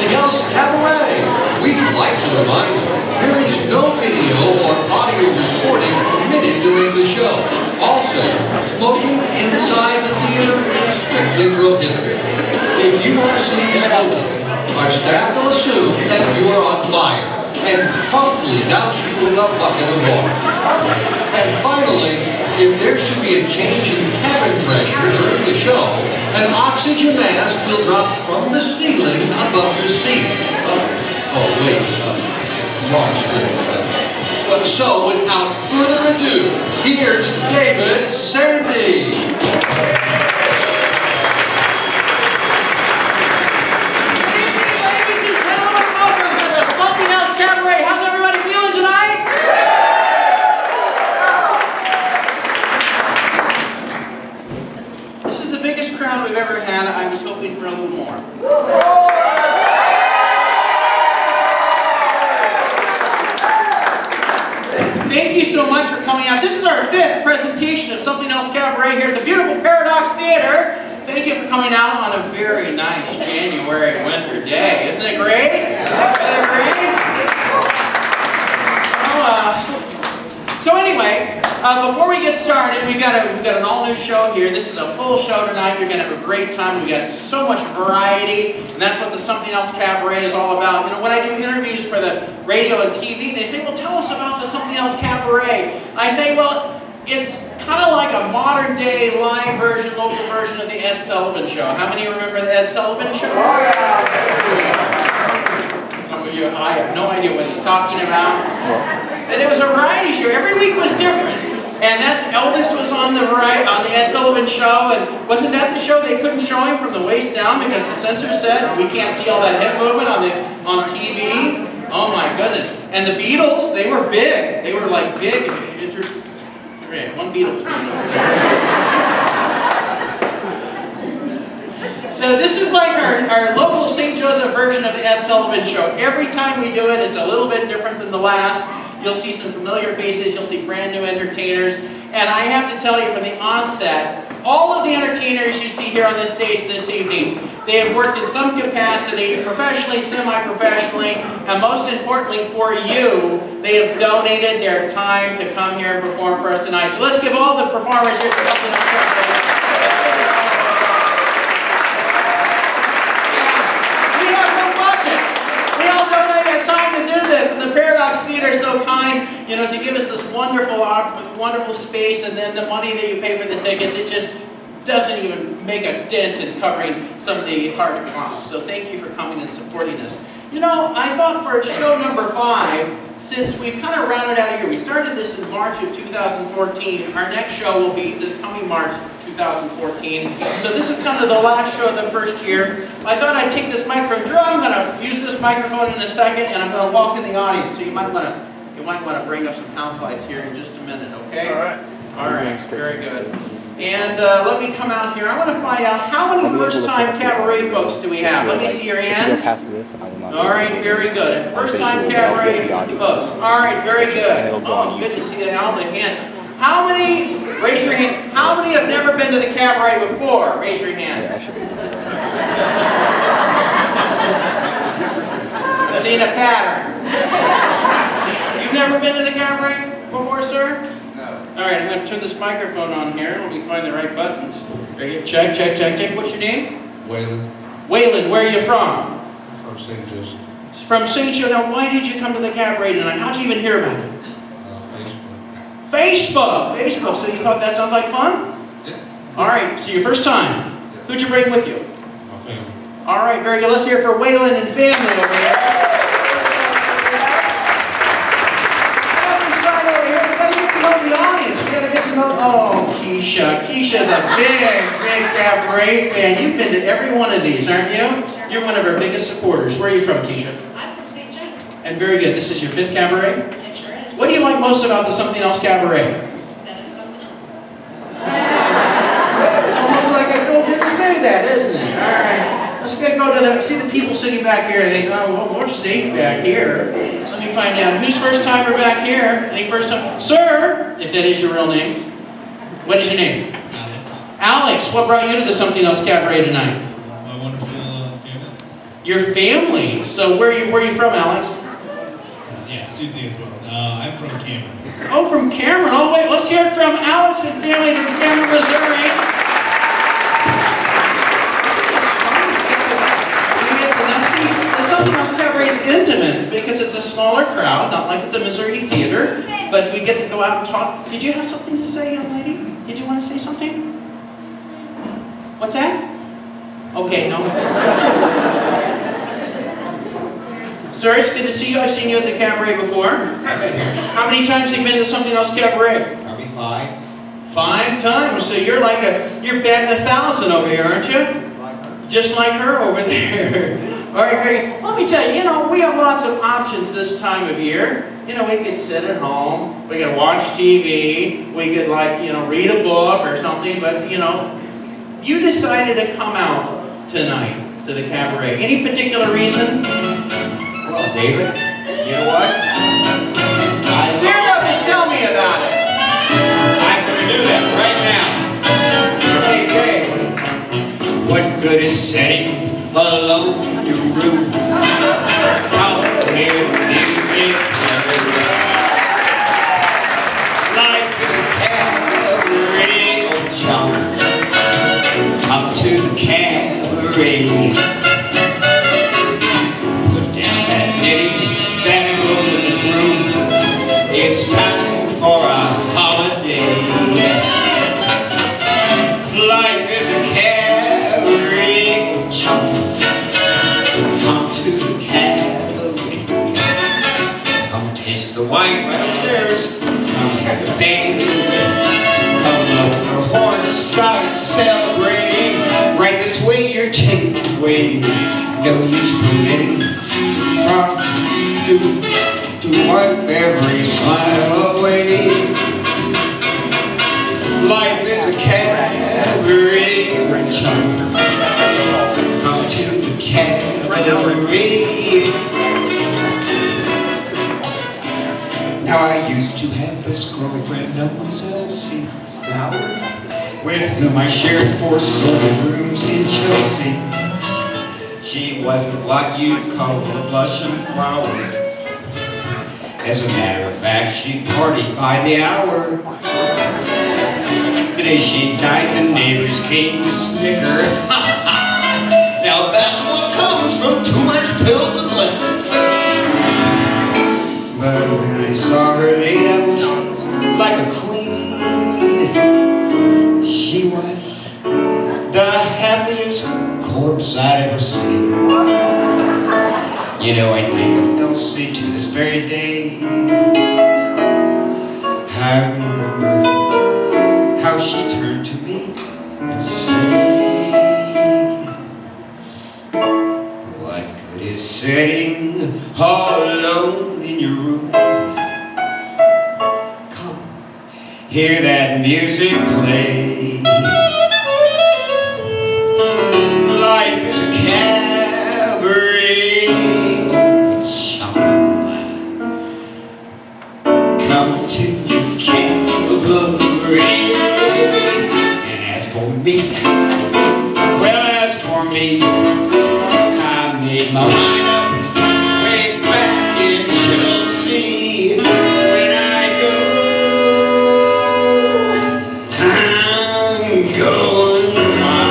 Something Else Cabaret. We'd like to remind you, there is no video or audio recording permitted during the show. Also, smoking inside the theater is strictly prohibited. If you are seen smoking, our staff will assume that you are on fire and promptly douse you with a bucket of water. And finally, if there should be a change in cabin pressure during the show, an oxygen mask will drop from the ceiling above your seat. Wrong screen. So, without further ado, here's David Sandy. We've ever had. I was hoping for a little more. Thank you so much for coming out. This is our 5th presentation of Something Else Cabaret here at the beautiful Paradox Theater. Thank you for coming out on a very nice January winter day. Isn't it great? Isn't it great? So anyway, before we get started, we've got an all-new show here. This is a full show tonight. You're going to have a great time. We've got so much variety, and that's what the Something Else Cabaret is all about. You know, when I do interviews for the radio and TV, they say, well, tell us about the Something Else Cabaret. I say, well, it's kind of like a modern-day live version, local version of the Ed Sullivan Show. How many remember the Ed Sullivan Show? Oh, yeah. Some of you, I have no idea what he's talking about. And it was a variety show. Every week was different. And that's Elvis was on the Ed Sullivan Show, and wasn't that the show they couldn't show him from the waist down because the censor said we can't see all that hip movement on TV? Oh my goodness! And the Beatles, they were big. They were like big. One Beatles fan. So this is like our local St. Joseph version of the Ed Sullivan Show. Every time we do it, it's a little bit different than the last. You'll see some familiar faces, you'll see brand new entertainers, and I have to tell you from the onset, all of the entertainers you see here on this stage this evening, they have worked in some capacity, professionally, semi-professionally, and most importantly for you, they have donated their time to come here and perform for us tonight. So let's give all the performers here something else. And the Paradox Theater is so kind, you know, to give us this wonderful space, and then the money that you pay for the tickets, it just doesn't even make a dent in covering some of the hard costs. So thank you for coming and supporting us. You know, I thought for show number 5, since we've kind of rounded out a year, we started this in March of 2014. Our next show will be this coming March 2014. So this is kind of the last show of the first year. I thought I'd take this microphone. Drew, I'm going to use this microphone in a second, and I'm going to walk in the audience. So you might want to bring up some house lights here in just a minute, okay? All right. All right, very good. And let me come out here. I want to find out how many first-time cabaret folks do we have. Let me see your hands. All right, very good. First-time cabaret folks. All right, very good. Oh, good to see that. All the hands. How many, raise your hands, how many have never been to the cabaret before? Raise your hands. Seen a pattern. You've never been to the cabaret before, sir? No. All right, I'm going to turn this microphone on here. Let me find the right buttons. Ready? Check, check, check, check. What's your name? Waylon. Waylon, where are you from? From St. Joseph. From St. Joseph. Now, why did you come to the cabaret tonight? How'd you even hear about it? Facebook. Facebook. So you thought that sounds like fun? Yeah. All right, so your first time. Yeah. Who'd you bring with you? My family. All right, very good. Let's hear it for Waylon and family over here. Come inside over here. We gotta get to know the audience. We gotta get to know. Oh, Keisha. Keisha's a big cabaret fan. You've been to every one of these, aren't you? You're one of our biggest supporters. Where are you from, Keisha? I'm from St. John. And very good. This is your 5th cabaret? It sure is. What do you like most about the Something Else Cabaret? That it's something else. It's almost like I told you to say that, isn't it? All right. Let's go to see the people sitting back here. They go, oh, well, we're safe back here. Let me find out. Who's first timer back here? Any first time? Sir, if that is your real name. What is your name? Alex. Alex, what brought you to the Something Else Cabaret tonight? My wonderful family. your family. So where are you from, Alex? Yeah, Susie as well. I'm from Cameron. Oh, from Cameron. Oh, wait, let's hear it from Alex and family from Cameron, Missouri. The Something Else Cabaret is intimate because it's a smaller crowd, not like at the Missouri Theater, but we get to go out and talk. Did you have something to say, young lady? Did you want to say something? What's that? Okay, no. Sir, it's good to see you. I've seen you at the Cabaret before. I've been here. How many times have you been to Something Else Cabaret? Probably 5. 5 times. So you're you're batting 1,000 over here, aren't you? Just like her over there. All right, great. Let me tell you, we have lots of options this time of year. We could sit at home, we could watch TV, we could read a book or something, but you decided to come out tonight to the Cabaret. Any particular reason? Well, David, you know what? Stand up and tell me about it. I'm going to do that right now. Hey, Dave, what good is sitting alone in your room? Out here, music, life is a cabaret, old chum. Come to the cabaret. It's time for a holiday. Life is a cabaret, chum. Come to the cabaret. Come taste the wine right upstairs. Come hear the band. Come blow your horn, start celebrating. Right this way, you're taken away. No use permitting to wipe every smile away. Life is a cabaret, chum. Come to the cabaret. Now I used to have this girlfriend known as Elsie Flower, with whom I shared 4 solo rooms in Chelsea. She wasn't what you'd call a blushing flower. As a matter of fact, she partied by the hour. The day she died, the neighbors came to snicker. Now that's what comes from too much pills and liquor. But when I saw her laid out like a queen, she was the happiest corpse I'd ever seen. I think of Elsie to this very day. I remember how she turned to me and said, what good is sitting all alone in your room? Come, hear that music play. Life is a cabaret. Come to the cabaret. And as for me, I made my mind up way back in Chelsea. When I go, I'm going my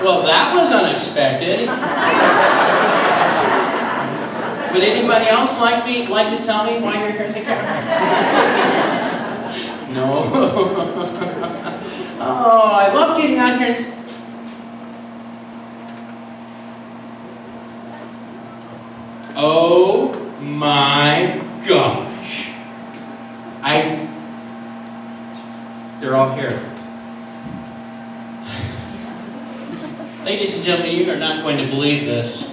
Well, that was unexpected. Would anybody else like to tell me why you're here at the Cabaret? No. Oh, I love getting out here and... Oh my gosh. They're all here. Ladies and gentlemen, you are not going to believe this.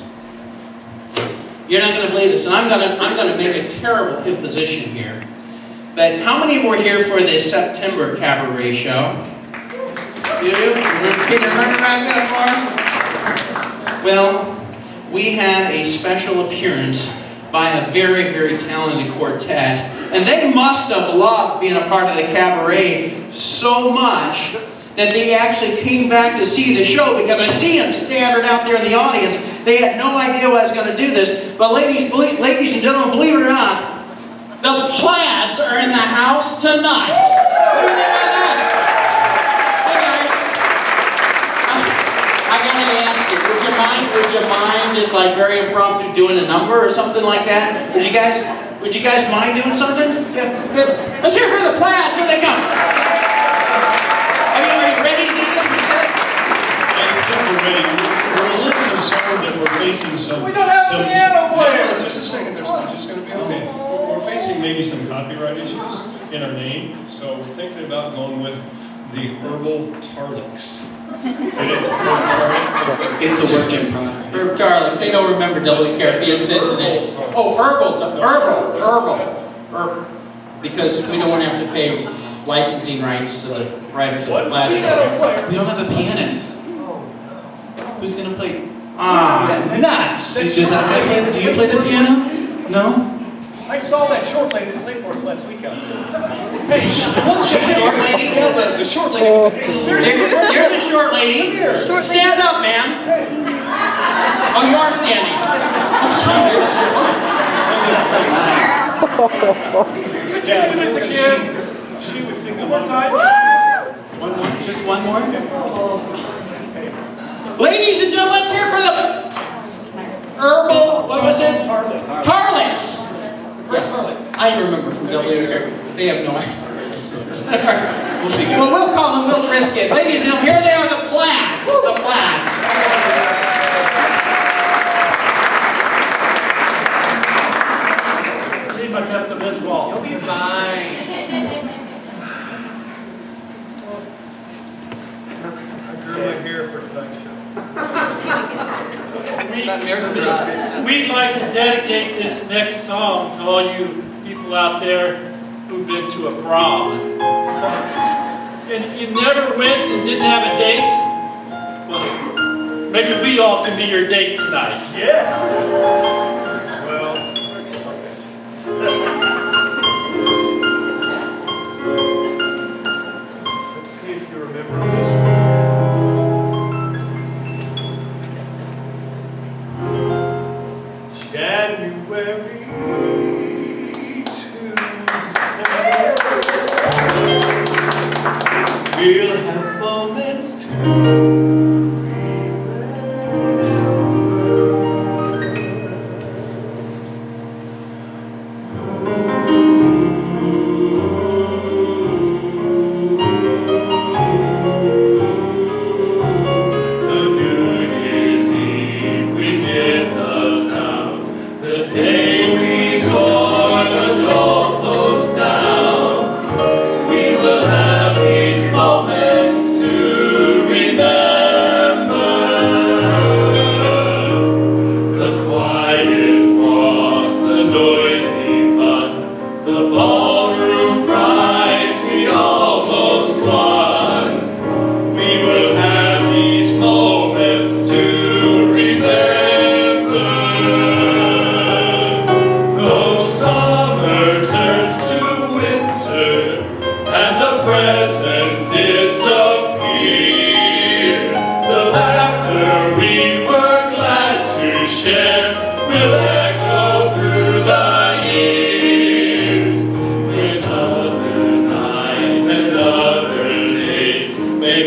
You're not going to believe this, and I'm going to make a terrible imposition here. But how many were here for the September Cabaret show? You? Can you remember back that far? Well, we had a special appearance by a very, very talented quartet, and they must have loved being a part of the Cabaret so much that they actually came back to see the show, because I see them standing out there in the audience. They had no idea I was going to do this. But ladies and gentlemen, believe it or not, the Plaids are in the house tonight. What do you think about that? Hey guys, I gotta ask you, would you mind just like very impromptu doing a number or something like that? Would you guys mind doing something? Yeah. Let's hear it for the Plaids. Here they come. Are you ready to do this? I think we're ready. We're a little concerned that we're facing some... We don't have a piano player! Just a second, it's just going to be okay. We're facing maybe some copyright issues in our name, so we're thinking about going with the Herbal Tarlix. It's a work in progress. Herb Tarlix. They don't remember WKRP in Cincinnati. Oh, herbal. Because we don't want to have to pay licensing rights to the writers of the Plaid show. We don't have a pianist. Who's gonna play? Nuts! Does that guy play? Do you play the piano? No? I saw that short lady play for us last week out there. Hey, what's the short lady? Yeah, the short lady. There's the short lady. Stand up, man. Oh, you are standing. That's not nice. She would sing one more time. One more? Just one more? Ladies and gentlemen, let's hear for the Herbal, what was it? Tarlix. I remember from WKRP. They have no idea. Well, we'll call them, we'll risk it. Ladies and gentlemen, here they are, the Plaids. The Plaids. Leave my cup to this wall. You'll be fine. I grew my hair for tonight's show. We'd like to dedicate this next song to all you people out there who've been to a prom. And if you never went and didn't have a date, well, maybe we all can be your date tonight. Yeah. Well, let's see if you remember this one. January to December, we'll have moments to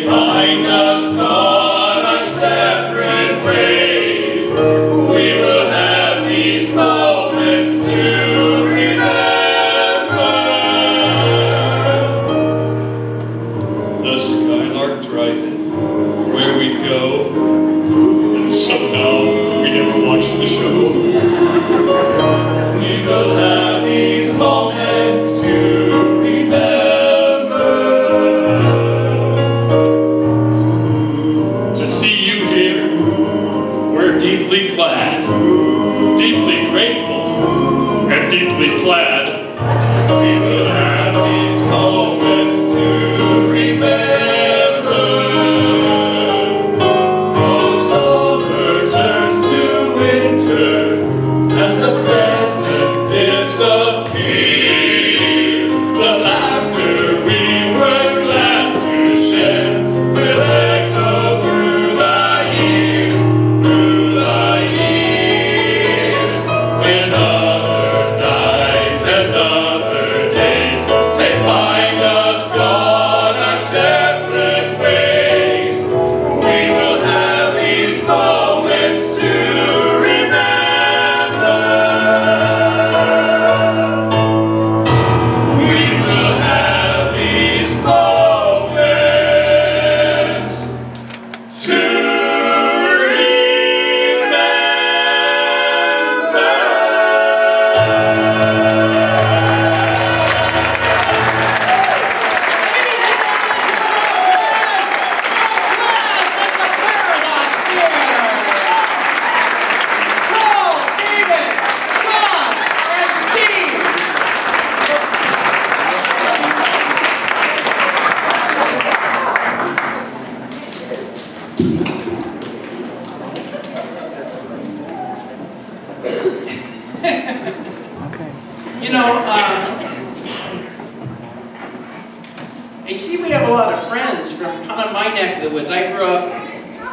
find us on our separate ways. We will have these moments. Landmark Drive-In, where we'd go, and somehow we never watched the show. We will have these moments to remember. To see you here, we're deeply glad, deeply grateful, and deeply glad. We will have these moments to remember. Though summer turns to winter and the present disappears, the laughter we were glad to share will echo through the years, when other nights and other days may find us gone our separate ways. We will have these moments to remember. We will have these moments to You know, I see we have a lot of friends from kind of my neck of the woods. I grew up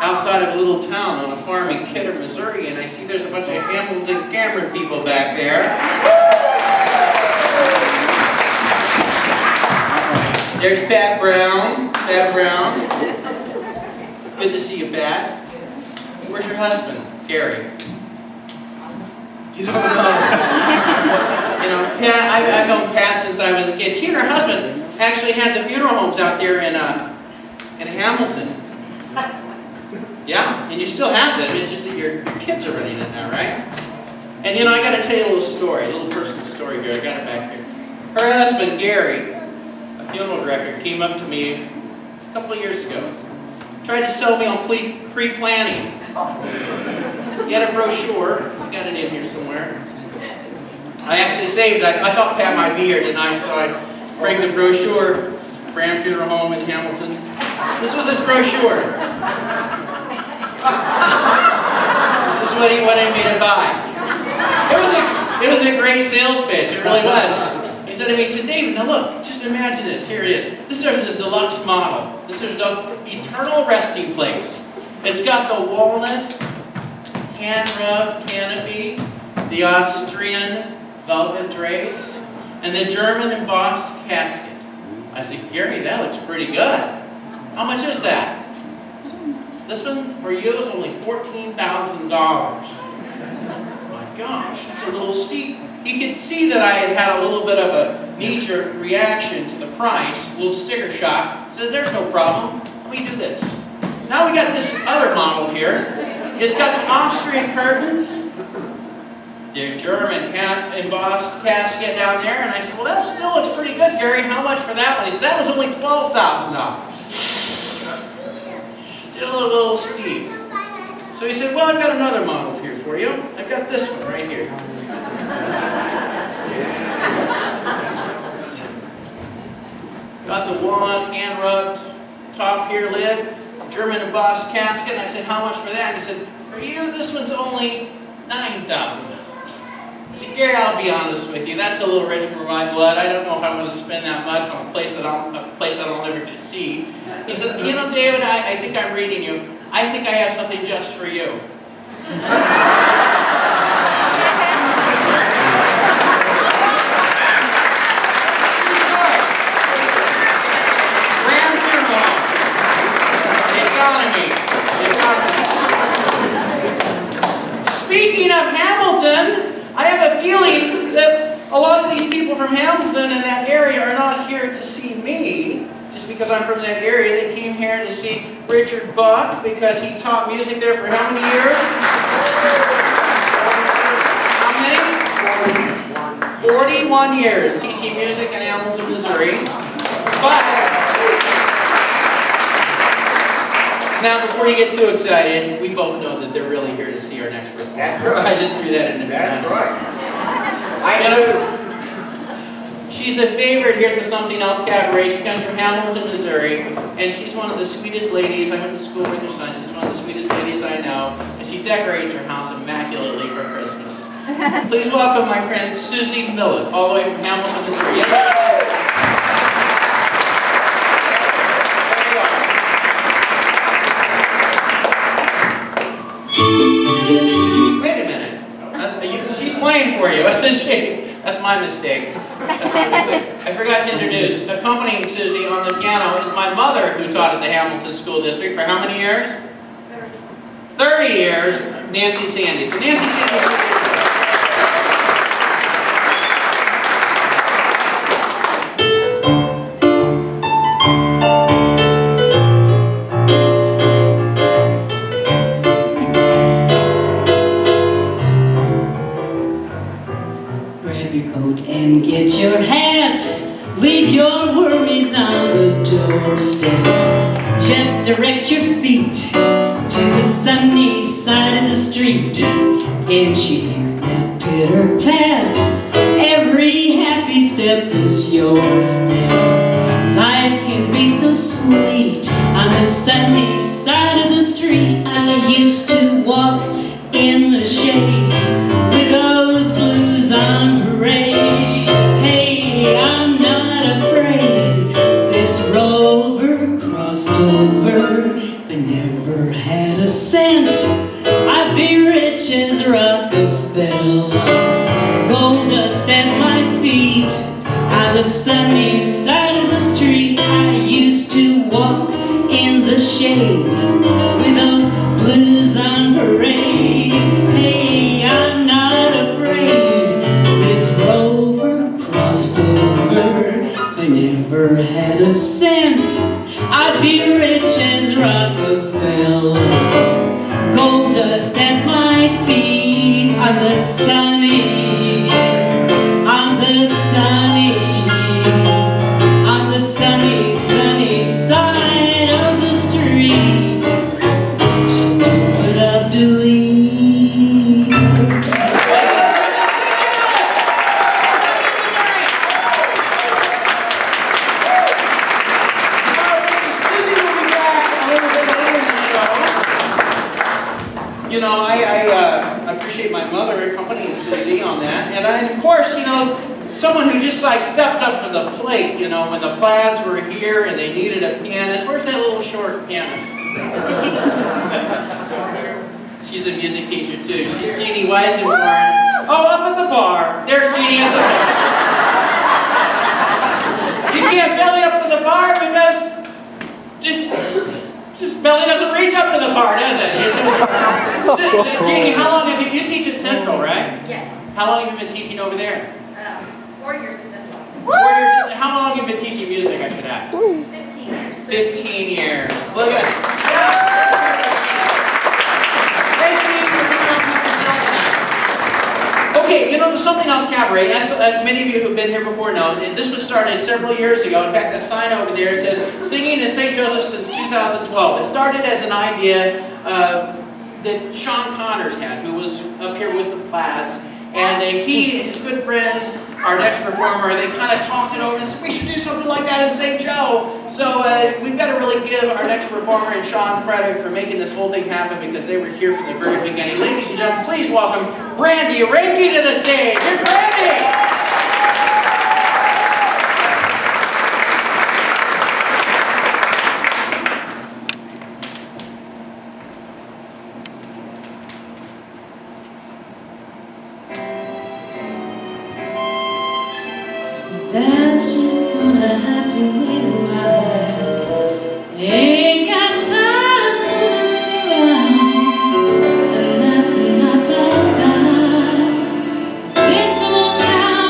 outside of a little town on a farm in Kidder, Missouri, and I see there's a bunch of Hamilton Cameron people back there. There's Pat Brown. Pat Brown. Good to see you, Pat. Where's your husband, Gary? You don't know. You know, Pat, I've known Pat since I was a kid. She and her husband actually had the funeral homes out there in Hamilton. Yeah, and you still have them. It's just that your kids are running it now, right? And you know, I got to tell you a little story, a little personal story here. I got it back here. Her husband, Gary, a funeral director, came up to me a couple of years ago. Tried to sell me on pre-planning. He had a brochure. I got it in here somewhere. I actually saved it. I thought Pat might be here tonight, so I bring the brochure. Brand Funeral Home in Hamilton. This was his brochure. This is what he wanted me to buy. It was a great sales pitch. It really was. He said to me, he said, David, now look, just imagine this. Here it is. This is the deluxe model. This is the eternal resting place. It's got the walnut hand-rubbed canopy, the Austrian velvet drapes, and the German embossed casket. I said, Gary, that looks pretty good. How much is that? This one for you is only $14,000. My gosh, that's a little steep. He could see that I had had a little bit of a knee-jerk reaction to the price, a little sticker shock. Said, there's no problem. Let me do this. Now we got this other model here. It's got the Austrian curtains, the German embossed casket down there, and I said, well, that still looks pretty good, Gary. How much for that one? He said, that was only $12,000. Still a little steep. So he said, well, I've got another model here for you. I've got this one right here. Got the walnut hand-rubbed top here lid, German embossed casket. And I said, how much for that? And he said, for you, this one's only $9,000. I said, Gary, I'll be honest with you. That's a little rich for my blood. I don't know if I'm going to spend that much on a place that I'll never get to see. He said, you know, David, I think I'm reading you. I think I have something just for you. Speaking of Hamilton, I have a feeling that a lot of these people from Hamilton and that area are not here to see me, just because I'm from that area, they came here to see Richard Buck because he taught music there for how many years? How many? 41 years teaching music in Hamilton, Missouri. But now, before you get too excited, we both know that they're really here to see our next performer. That's right. I just threw that in the That's mix. right. I do. She's a favorite here at the Something Else Cabaret. She comes from Hamilton, Missouri, and she's one of the sweetest ladies. I went to school with her son. She's one of the sweetest ladies I know, and she decorates her house immaculately for Christmas. Please welcome my friend Susie Millett, all the way from Hamilton, Missouri. Wait a minute. She's playing for you, isn't she? That's my mistake. I forgot to introduce, accompanying Susie on the piano is my mother, who taught at the Hamilton School District for how many years? 30 years, Nancy Sandy. So Nancy Sandy. And get your hat, leave your worries on the doorstep. Just direct your feet to the sunny side of the street. Can't you hear that pitter-pat? Every happy step is your step. Life can be so sweet on the sunny side of the street. I used to walk in the shade with those blues on parade. Hey, I'm not afraid. This rover crossed over, but never had a cent. I'd be rich as Rockefeller. Gold dust at my feet on the sunny side of the street. I used to walk in the shade with those blues on parade. Hey, I'm not afraid. This rover crossed over, I never had a cent. I'd be rich as Rockefeller. Gold dust at my feet on the sunny, on the sunny, on the sunny, sunny side of the street. What I'm doing. You know, I appreciate my mother accompanying Susie on that. And of course, you know, someone who just like stepped up to the plate, you know, when the Plaids were here and they needed a pianist. Where's that little short pianist? She's a music teacher too. She's Jeannie Weisenborn. Oh, up at the bar. There's Jeannie at the bar. You can't belly up to the bar because just belly doesn't reach up to the bar, does it? Jeannie, how long have you teach at Central, right? Yeah. How long have you been teaching over there? 4 years at Central. 4 years. How long have you been teaching music, I should ask? 15 years. 15 years. Look at it. Okay, you know, there's something else Cabaret. As many of you who've been here before know, this was started several years ago. In fact, the sign over there says, singing in St. Joseph since 2012. It started as an idea that Sean Connors had, who was up here with the Plaids. And he, his good friend, our next performer, they kind of talked it over and said, we should do something like that in St. Joe. So we've got to really give our next performer and Sean credit for making this whole thing happen because they were here from the very beginning. Ladies and gentlemen, please welcome Brandy Ranky to the stage. Here's Brandy! That's just gonna have to wait a while. Ain't got time for messing around, and that's not my style. This old town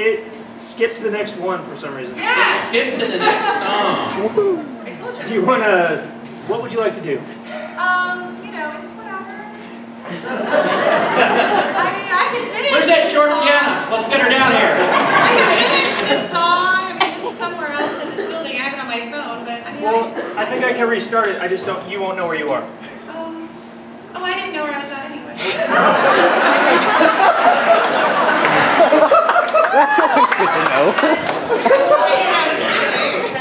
it skipped to the next one for some reason. Yeah, skip to the next song. I told you. Do you want to, what would you like to do? You know, it's whatever. I mean, I can finish. Where's that short this song. piano? Let's get her down here. I can finish this song. I mean, it's somewhere else in this building. I have it on my phone, but I mean, Well, I think I can restart it. I just don't, you won't know where you are. oh, I didn't know where I was at anyway. That's always good to know.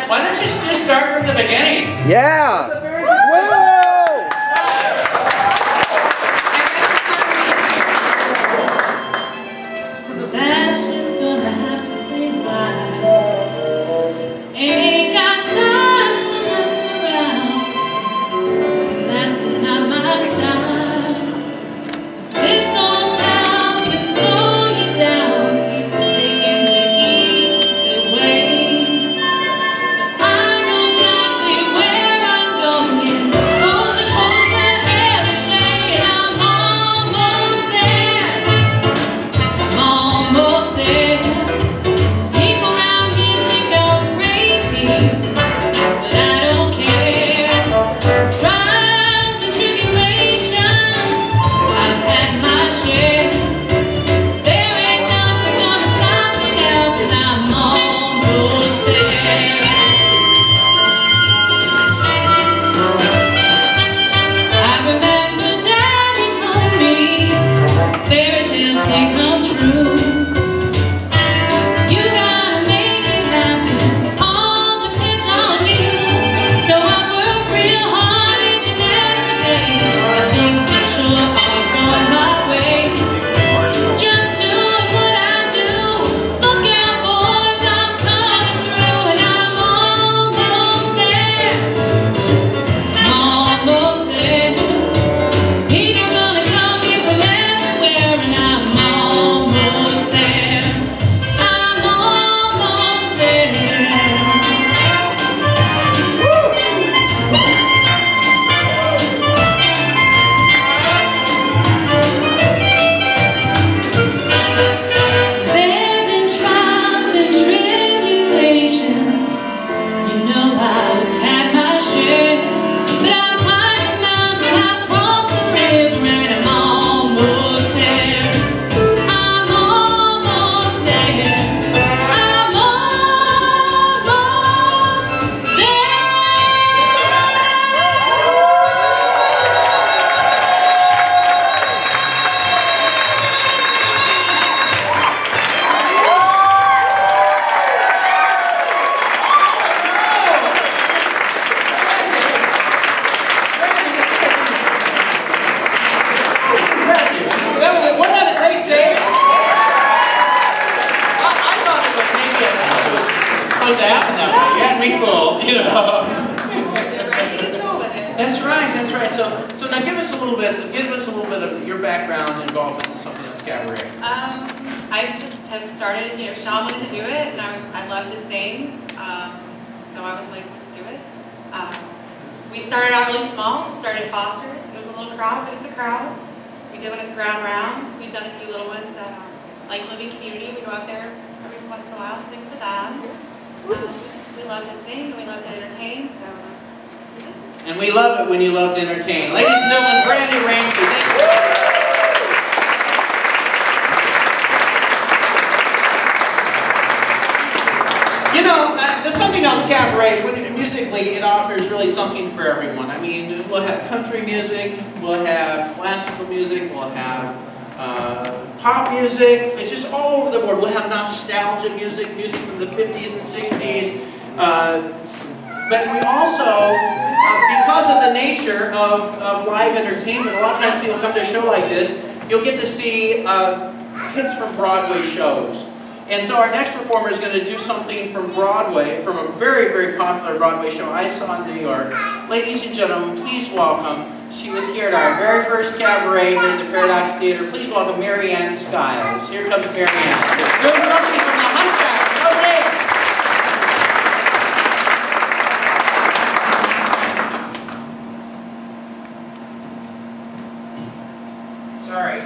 Why don't you just start from the beginning? Yeah. Whoa! That's just gonna have to be right. Ain't got time to mess around. That's not my style. This old town can slow you down, keep you taking the easy way. But I know exactly where I'm going. Closer, closer every day, and I'm almost there. I'm almost there. People around here think I'm crazy, but I don't care. Trials and tribulations, I've had my share. There ain't nothing gonna stop me now, 'cause I'm almost there. I remember Daddy told me fairy tales can't come true. You gotta make it happen. It all depends on you. So I work real hard each and every day. And things for sure are going my way. Just doing what I do. Look out, boys, I'm coming through, and I'm almost there. I'm almost there. People gonna come here from everywhere, and I'm almost there. I'm almost there. There've been trials and tribulations. You know I've had my share, but I've climbed the mountain, I've crossed the river, and I'm almost there. I'm almost there. I'm almost there. What did it take, Sage? I thought it was maybe supposed to happen that way. You had me fooled, you know. Just go with it. That's right, that's right. So now give us a little bit of your background involvement in something that's Cabaret. I just have started, you know, Sean wanted to do it, and I love to sing, so I was like, let's do it. We started out really small, started at Foster's. It was a little crowd, but it's a crowd. We did one at the Ground Round. We've done a few little ones at like Living Community. We go out there every once in a while, sing for them. We love to sing, and we love to entertain, so that's what we do. And we love it when you love to entertain. Ladies and gentlemen, Brandy Ramsey. Thank you. You know, there's something else Cabaret, musically, it offers really something for everyone. I mean, we'll have country music, we'll have classical music, we'll have pop music. It's just all over the board. We'll have nostalgia music, music from the 50s and 60s. But we also, because of the nature of live entertainment, a lot of times people come to a show like this, you'll get to see hits from Broadway shows. And so our next performer is going to do something from Broadway, from a very, very popular Broadway show I saw in New York. Ladies and gentlemen, please welcome, she was here at our very first cabaret here at the Paradox Theater. Please welcome Mary Ann Skiles. Here comes Mary Ann. Doing something from the Hunchback of Notre Dame. Sorry.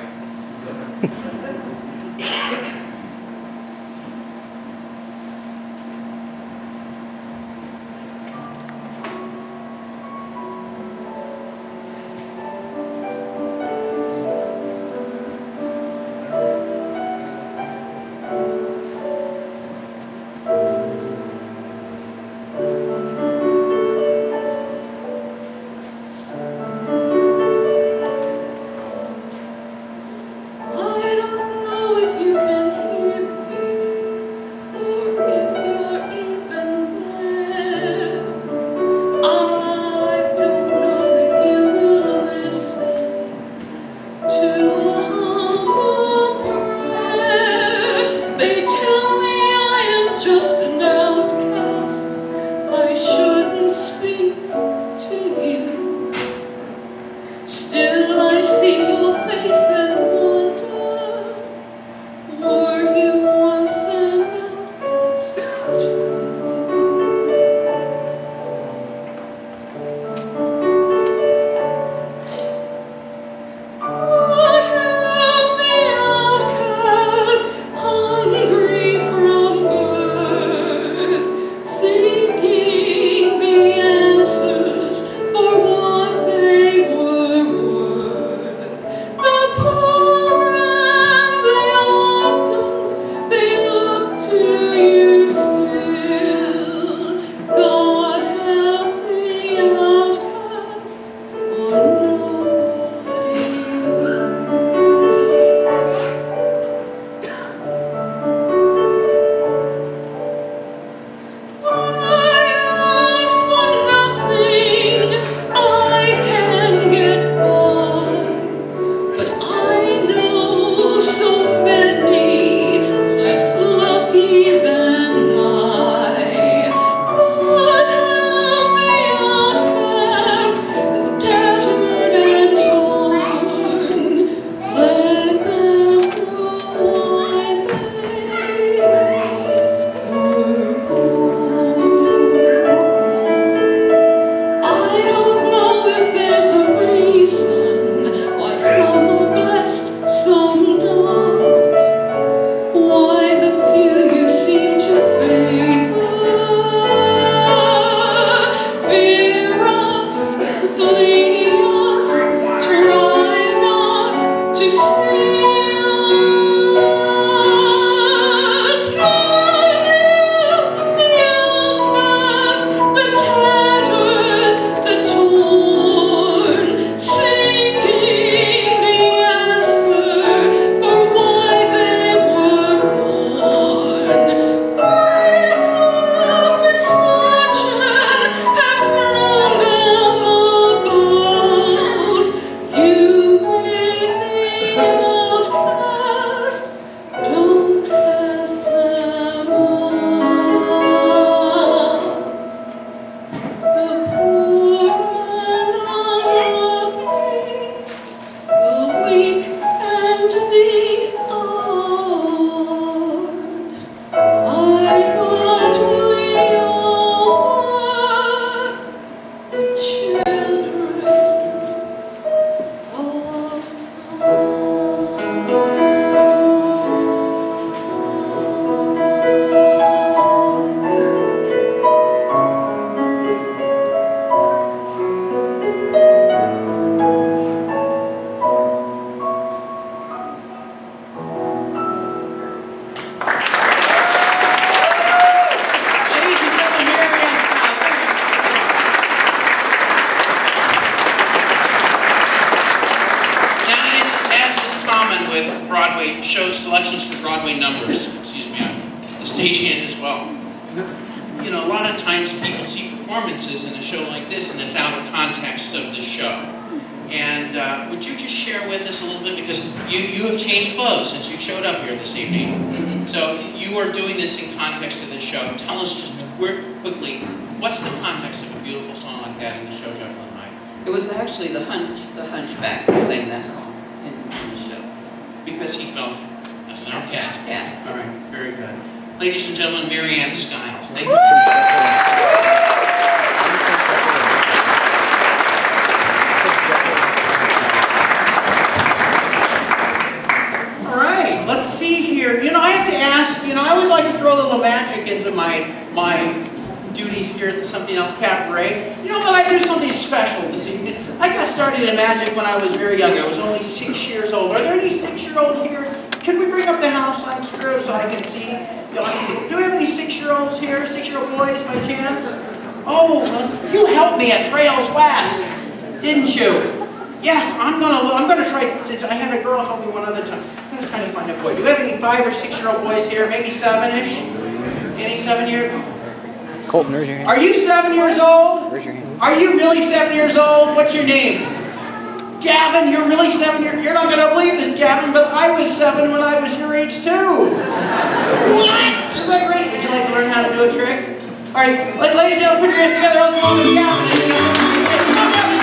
Broadway show selections for Broadway numbers. Excuse me, I'm a stagehand as well. You know, a lot of times people see performances in a show like this and it's out of context of the show. And would you just share with us a little bit, because you have changed clothes since you showed up here this evening. So you are doing this in context of the show. Tell us just quickly, what's the context of a beautiful song like that in the show, Jacqueline Knight? It was actually the Hunchback that sang that song in the show. Because he felt as an outcast. Yes. All right, very good. Ladies and gentlemen, Mary Ann Skiles. Thank you. All right, let's see here. You know, I have to ask, you know, I always like to throw a little magic into my duties here at the Something Else Cabaret. You know, but I do something special this evening. I got started in magic when I was very young. I was only 6 years old. Are there any 6-year-olds here? Can we bring up the house on screw so I can see the audience? Do we have any 6-year-olds here? 6-year-old boys by chance? Oh, you helped me at Trails West, didn't you? Yes, I'm gonna try, since I had a girl help me one other time. I'm gonna try to find a boy. Do we have any 5 or 6-year-old boys here? Maybe 7-ish? Any 7-year? Colton, raise your hand. Are you 7 years old? Raise your hand. Are you really 7 years old? What's your name? Gavin, you're really 7 years old? You're not going to believe this, Gavin, but I was 7 when I was your age too. What? Isn't that great? Would you like to learn how to do a trick? All right, ladies and gentlemen, put your hands together. Let's welcome Gavin. Come on, Gavin.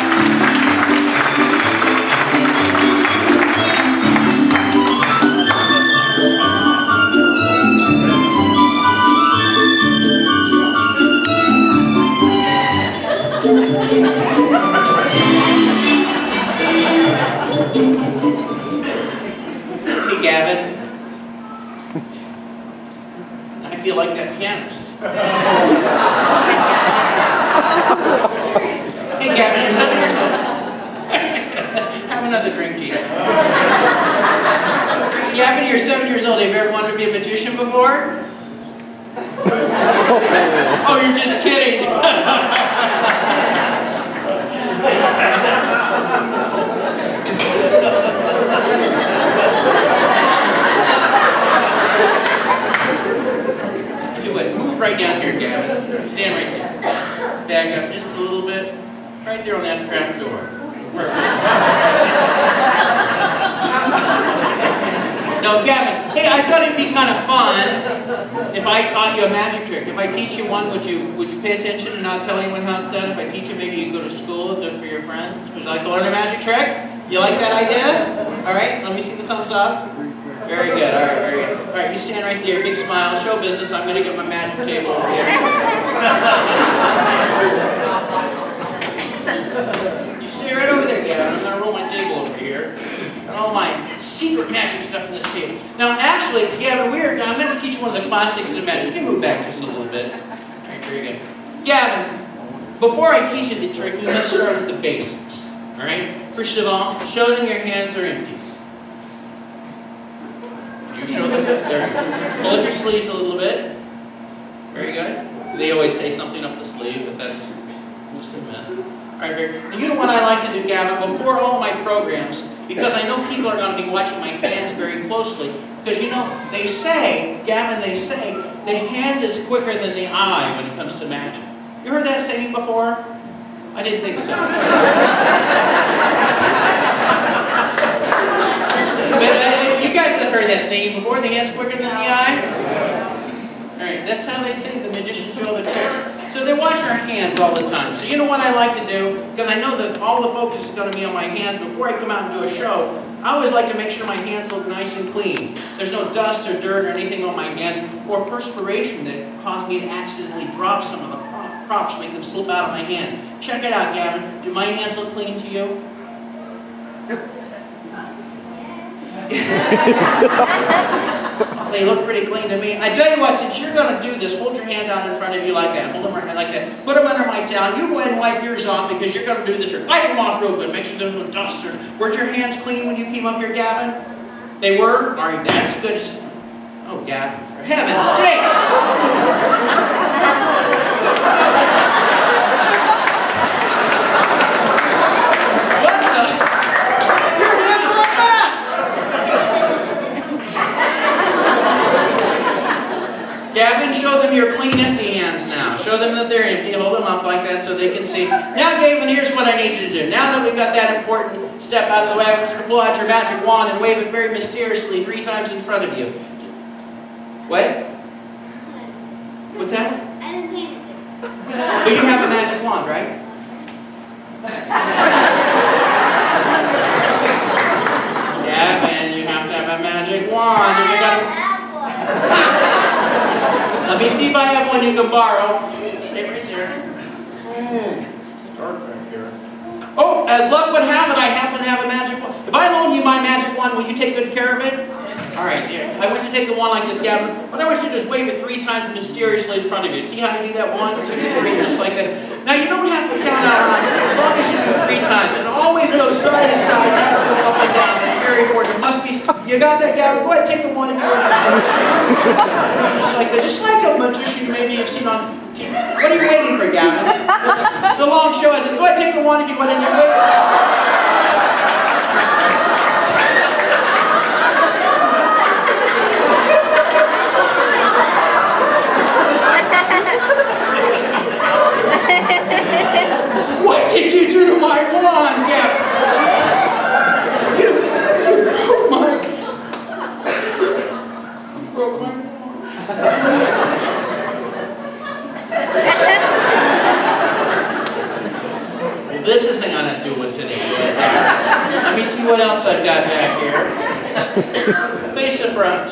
Hey, Gavin. I feel like that pianist. Hey, Gavin, you're 7 years old. Have another drink, Gina. Gavin, you're 7 years old. Have you ever wanted to be a magician before? Oh, you're just kidding. Move right down here, Gavin. Stand right there. Back up just a little bit. Right there on that trap door. Perfect. No, Gavin, Hey, I thought it'd be kind of fun if I taught you a magic trick. If I teach you one, would you pay attention and not tell anyone how it's done? If I teach you, maybe you go to school and do it for your friends. Would you like to learn a magic trick? You like that idea? All right, let me see the thumbs up. Very good. All right, very good. All right, you stand right there, big smile, show business. I'm going to get my magic table over here. You stay right over there, Gavin. I'm going to roll my table over here. And all my secret magic stuff in this table. Now, actually, Gavin, I'm going to teach one of the classics of the magic. You can move back just a little bit. All right, very good. Gavin, before I teach you the trick, we must start with the basics. All right? First of all, show them your hands are empty. You show them there. Pull up your sleeves a little bit. Very good. They always say something up the sleeve, but that's just a myth. All right, very good. You know what I like to do, Gavin, before all my programs, because I know people are going to be watching my hands very closely, because you know, they say, Gavin, they say, the hand is quicker than the eye when it comes to magic. You heard that saying before? I didn't think so. But you guys have heard that saying before, the hand's quicker than the eye? Alright, that's how they say the magicians show the tricks. So they wash our hands all the time. So you know what I like to do? Because I know that all the focus is going to be on my hands. Before I come out and do a show, I always like to make sure my hands look nice and clean. There's no dust or dirt or anything on my hands, or perspiration that caused me to accidentally drop some of the props, make them slip out of my hands. Check it out, Gavin. Do my hands look clean to you? They look pretty clean to me. I tell you what, since you're going to do this, hold your hand out in front of you like that. Hold them right like that. Put them under my towel. You go ahead and wipe yours off because you're going to do this. Wipe them off real good. Make sure there's no dust. Were your hands clean when you came up here, Gavin? They were? All right, that's good. Oh, Gavin, for heaven's sakes! Gavin, show them your clean, empty hands now. Show them that they're empty. Hold them up like that so they can see. Now, Gavin, here's what I need you to do. Now that we've got that important step out of the way, I want you to pull out your magic wand and wave it very mysteriously 3 times in front of you. What? What's that? I didn't say anything. But you have a magic wand, right? Gavin, you have to have a magic wand. If you got Let me see if I have one you can borrow. Stay right there. Dark back here. Oh, as luck would have it, I happen to have a magic wand. If I loan you my magic wand, will you take good care of it? All right, there. I want you to take the wand like this, Gavin. What I want you to do is wave it 3 times mysteriously in front of you. See how you do that? 1, 2, 3, just like that. Now, you don't have to count out loud. As long as you do it 3 times. And always go side to side, never go up and down. It's very important. It must be... You got that, Gavin? Go ahead, take the wand and go just like that. Just like a magician maybe you've seen on TV. What are you waiting for, Gavin? It's a long show. I said, go ahead, take the wand if you want to enjoy it. What did you do to my wand, Gavin? You broke my... You broke my wand. Well, this isn't going to do what's in it. Let me see what else I've got back here. Face the front.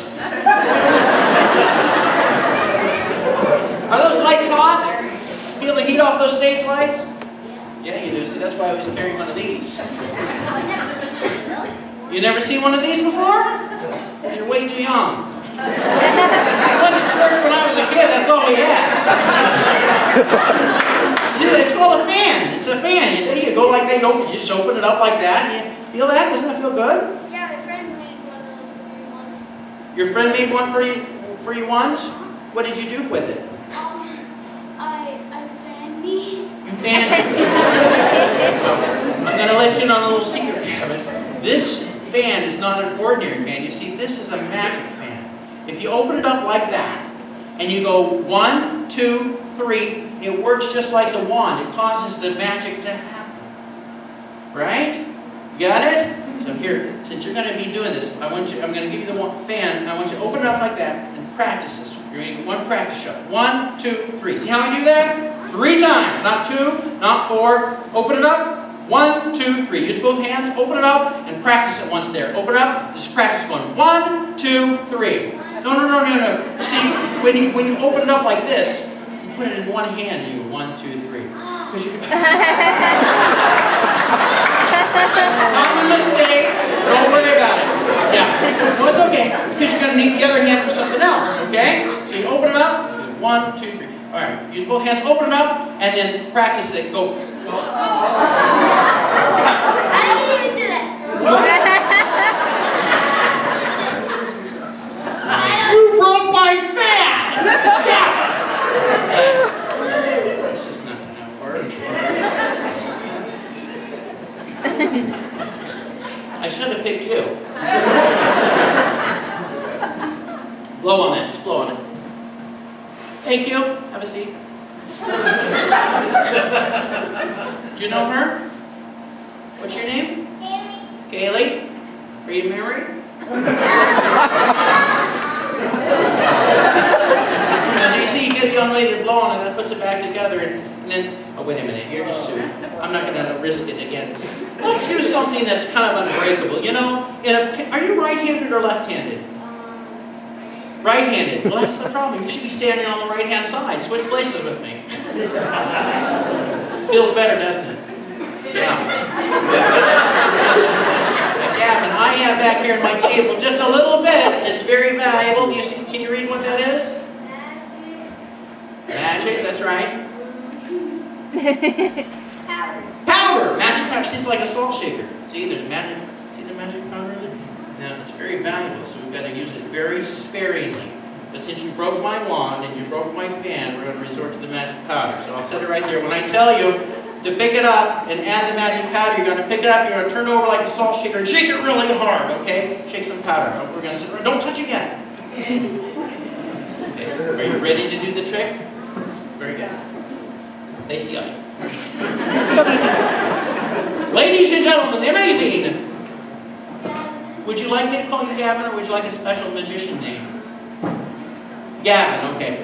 Are those lights hot? Feel the heat off those stage lights? Yeah, you do. See, that's why I was carrying one of these. You never seen one of these before? Because you're way too young. I went to church when I was a kid, that's all we had. See, it's called a fan. It's a fan. You see, you go like that, you just open it up like that, and you feel that? Doesn't it feel good? Yeah, my friend made one of those for me once. Your friend made one for you once? What did you do with it? I fanned me. You fanned me? I'm going to let you in on a little secret, Kevin. This fan is not an ordinary fan. You see, this is a magic fan. If you open it up like that, and you go 1, 2, 3, it works just like the wand. It causes the magic to happen. Right? Got it? So here, since you're going to be doing this, I'm going to give you the fan, and I want you to open it up like that and practice this. You're going to get one practice shot. 1, 2, 3. See how I do that? 3 times, not 2, not 4. Open it up. 1, 2, 3. Use both hands, open it up, and practice it once there. Open it up, just practice going. 1, 2, 3. No. See, when you open it up like this, you put it in one hand and you go 1, 2, 3. Common mistake. Don't worry about it. Yeah. No, it's okay. Because you're going to need the other hand for something else, okay? So you open it up, 1, 2, 3. All right, use both hands, open it up, and then practice it. Go. I didn't even do that. You broke my fan! This is not going to work. I should have picked you. Blow on that, just blow on it. Thank you. Have a seat. Do you know her? What's your name? Kaylee. Are you married? Now, you see, you get a young lady to blow on it, that puts it back together, and then, oh, wait a minute, you're just too, I'm not going to risk it again. Let's use something that's kind of unbreakable. You know, are you right-handed or left-handed? Right-handed. Well, that's the problem. You should be standing on the right-hand side. Switch places with me. Feels better, doesn't it? Yeah. Gavin, I have back here in my table just a little bit. It's very valuable. Do you see? Can you read what that is? Magic. That's right. Powder. Magic powder. See, it's like a salt shaker. See, there's magic. See the magic powder there? Now, it's very valuable, so we've got to use it very sparingly. But since you broke my wand and you broke my fan, we're going to resort to the magic powder. So I'll set it right there. When I tell you to pick it up and add the magic powder, you're going to pick it up, you're going to turn it over like a salt shaker and shake it really hard, okay? Shake some powder. We're going to sit, don't touch it yet. Okay. Are you ready to do the trick? Very good. Face the audience. Ladies and gentlemen, the amazing. Would you like me to call you Gavin, or would you like a special magician name? Gavin, okay.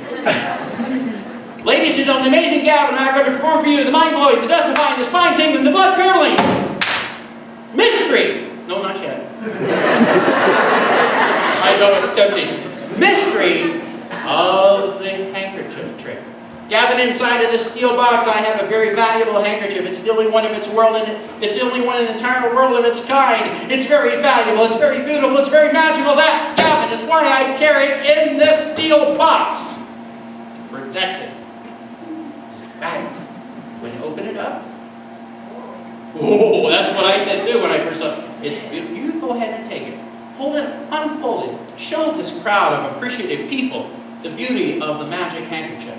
Ladies and gentlemen, the amazing Gavin and I are going to perform for you the mind-blowing, the death-defying, the spine-tingling, the blood-curdling mystery. No, not yet. I know it's tempting. Mystery of the handkerchief trick. Gavin, inside of this steel box, I have a very valuable handkerchief. It's the only one of its world, and it's the only one in the entire world of its kind. It's very valuable, it's very beautiful, it's very magical. That, Gavin, is why I carry it in this steel box. To protect it. Right. When you open it up, oh, that's what I said too when I first saw it. It's beautiful. You go ahead and take it. Hold it, unfold it. Show this crowd of appreciative people the beauty of the magic handkerchief.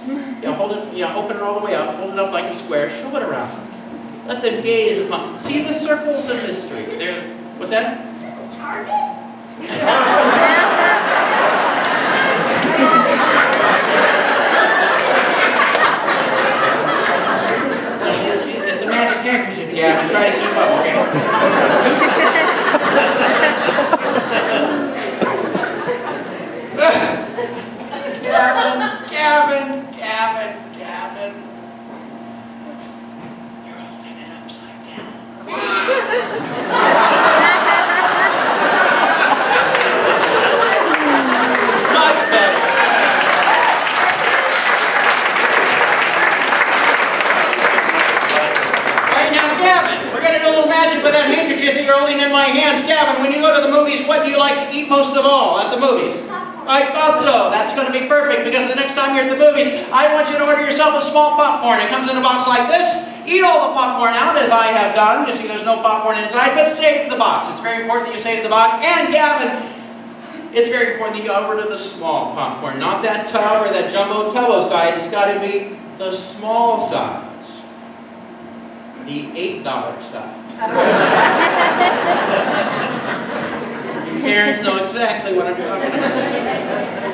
Yeah, hold it, yeah, open it all the way up, hold it up like a square, show it around. Let them gaze upon. See the circles of mystery. There, what's that? Is this a target? It's a magic handkerchief, yeah, I'm trying to keep up, okay? Gavin. You're holding it upside down. Much better. Right now, Gavin, we're going to do a little magic with that handkerchief that you're holding in my hands. Gavin, when you go to the movies, what do you like to eat most of all at the movies? I thought so. That's going to be perfect because the next time you're at the movies, I want you to order yourself a small popcorn. It comes in a box like this. Eat all the popcorn out, as I have done. You see there's no popcorn inside, but save the box. It's very important that you save the box. And Gavin, it's very important that you order the small popcorn, not that tub or that jumbo tubbo size. It's got to be the small size, the $8 size. Parents know exactly what I'm talking about.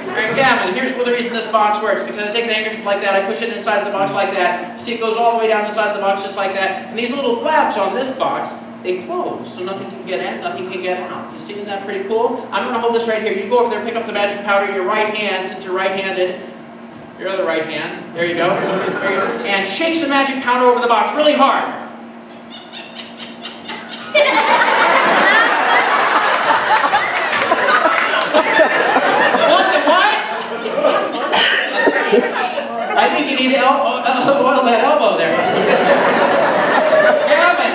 Alright, Gavin, here's the reason this box works. Because I take the handkerchief like that, I push it inside the box like that. See, it goes all the way down inside the box just like that. And these little flaps on this box they close, so nothing can get in, nothing can get out. You see, isn't that pretty cool? I'm going to hold this right here. You go over there, pick up the magic powder, your right hand, since you're right-handed, your other right hand, there you go, and shake some magic powder over the box really hard. What? I think you need to oil that elbow there. Gavin!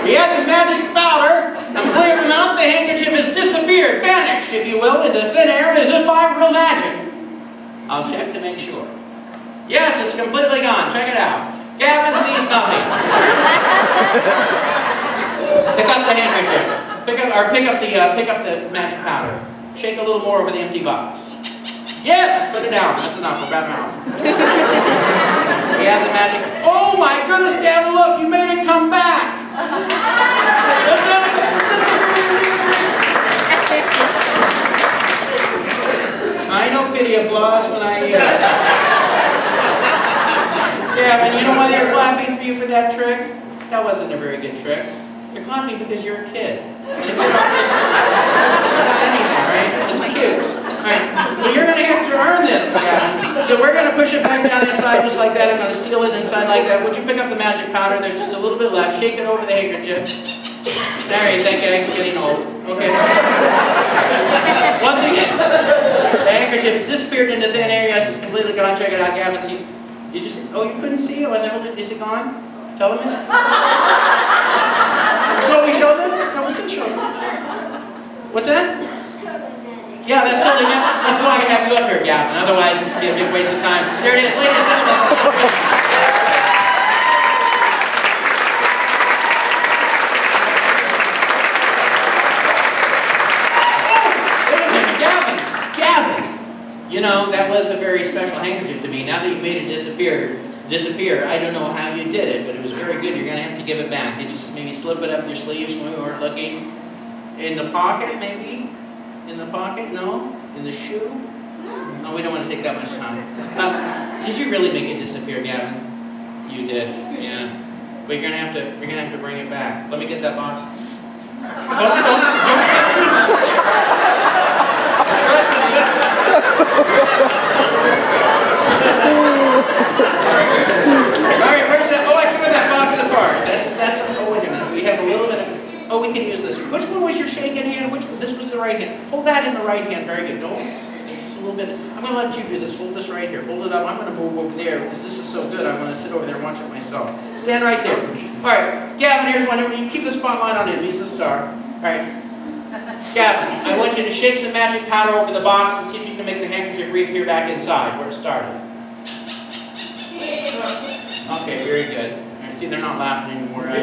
We had the magic powder, and believe it or not, the handkerchief has disappeared, vanished, if you will, into thin air as if by real magic. I'll check to make sure. Yes, it's completely gone. Check it out. Gavin sees nothing. Pick up the handkerchief. Pick up the magic powder. Shake a little more over the empty box. Yes, put it down. That's enough. We're about now. We have the magic. Oh my goodness, Gavin! Look, you made it come back. I know pity applause when I. Gavin, you know why they're clapping for you for that trick? That wasn't a very good trick. They're clapping because you're a kid. It's not anything, right? It's cute. Alright, well you're going to have to earn this, Gavin. So we're going to push it back down inside just like that. I'm going to seal it inside like that. Would you pick up the magic powder? There's just a little bit left. Shake it over the handkerchief. There you think Egg's getting old. Okay. Once again, the handkerchief's disappeared into thin air. Yes, it's completely gone. Check it out. Gavin sees. You couldn't see it? Was it? Is it gone? Tell them it's. So we show them? No, we can show them. What's that? Yeah, that's totally different. That's why I have you up here, Gavin. Otherwise, this would be a big waste of time. There it is, ladies and gentlemen. You know, that was a very special handkerchief to me. Now that you made it disappear, I don't know how you did it, but it was very good. You're going to have to give it back. Did you maybe slip it up your sleeves when we weren't looking? In the pocket, maybe? In the pocket? No? In the shoe? No, we don't want to take that much time. Did you really make it disappear, Gavin? You did, yeah. But you're gonna have to bring it back. Let me get that box. Alright, where's that? Oh, I tore that box apart. That's, oh wait a minute. We have a little bit of, oh, we can use this. Which one was your shaking hand? This was the right hand. Hold that in the right hand. Very good. Don't, just a little bit. I'm going to let you do this. Hold this right here. Hold it up. I'm going to move over there because this is so good. I'm going to sit over there and watch it myself. Stand right there. Alright, Gavin, here's one. You keep the spotlight on him. He's the star. Alright. Gavin, I want you to shake some magic powder over the box and see if you can make the handkerchief reappear back inside where it started. Okay, very good. Right, see, they're not laughing anymore. Hold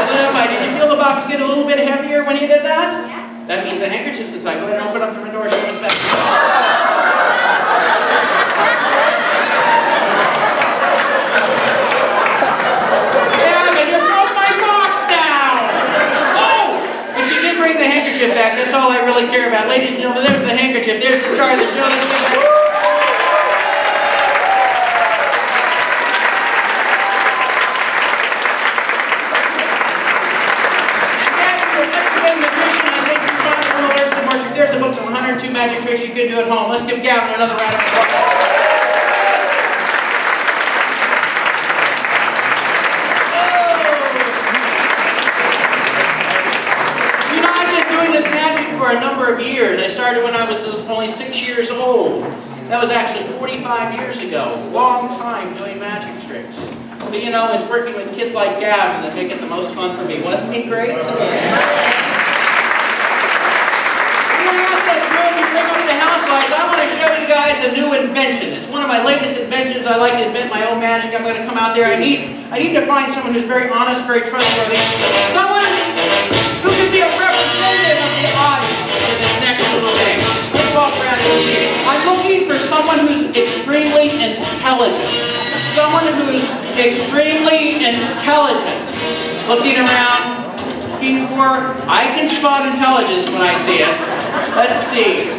it up high. Did you feel the box get a little bit heavier when you did that? Yeah. That means the handkerchief's inside. Go ahead and open up the door. Show us that. Bring the handkerchief back. That's all I really care about. Ladies and gentlemen, there's the handkerchief. There's the star of the show. There's the books of 102 magic tricks you could do at home. Let's give Gavin another round of applause. For a number of years. I started when I was only 6 years old. That was actually 45 years ago. Long time doing magic tricks. But you know, it's working with kids like Gavin that make it the most fun for me. Wasn't he great? I'm going to ask that group to pick up the house lights. I want to show you guys a new invention. It's one of my latest inventions. I like to invent my own magic. I'm going to come out there. I need to find someone who's very honest, very trustworthy. Someone who can be a representative of the audience in this next little thing. Let's walk around and see. I'm looking for someone who's extremely intelligent. Someone who's extremely intelligent. Looking around, looking for, I can spot intelligence when I see it. Let's see.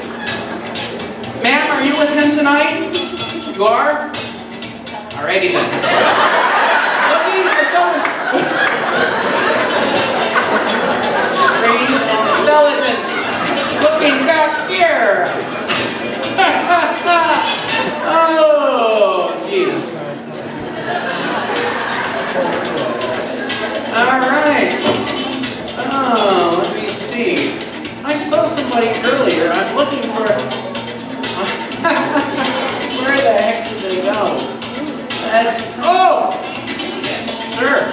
Ma'am, are you with him tonight? You are? Alrighty then. Looking for someone. Strange intelligence. Looking back here. Oh, jeez. Alright. Oh, let me see. I saw somebody earlier. I'm looking for... Where the heck did they go? That's... Oh! Sir.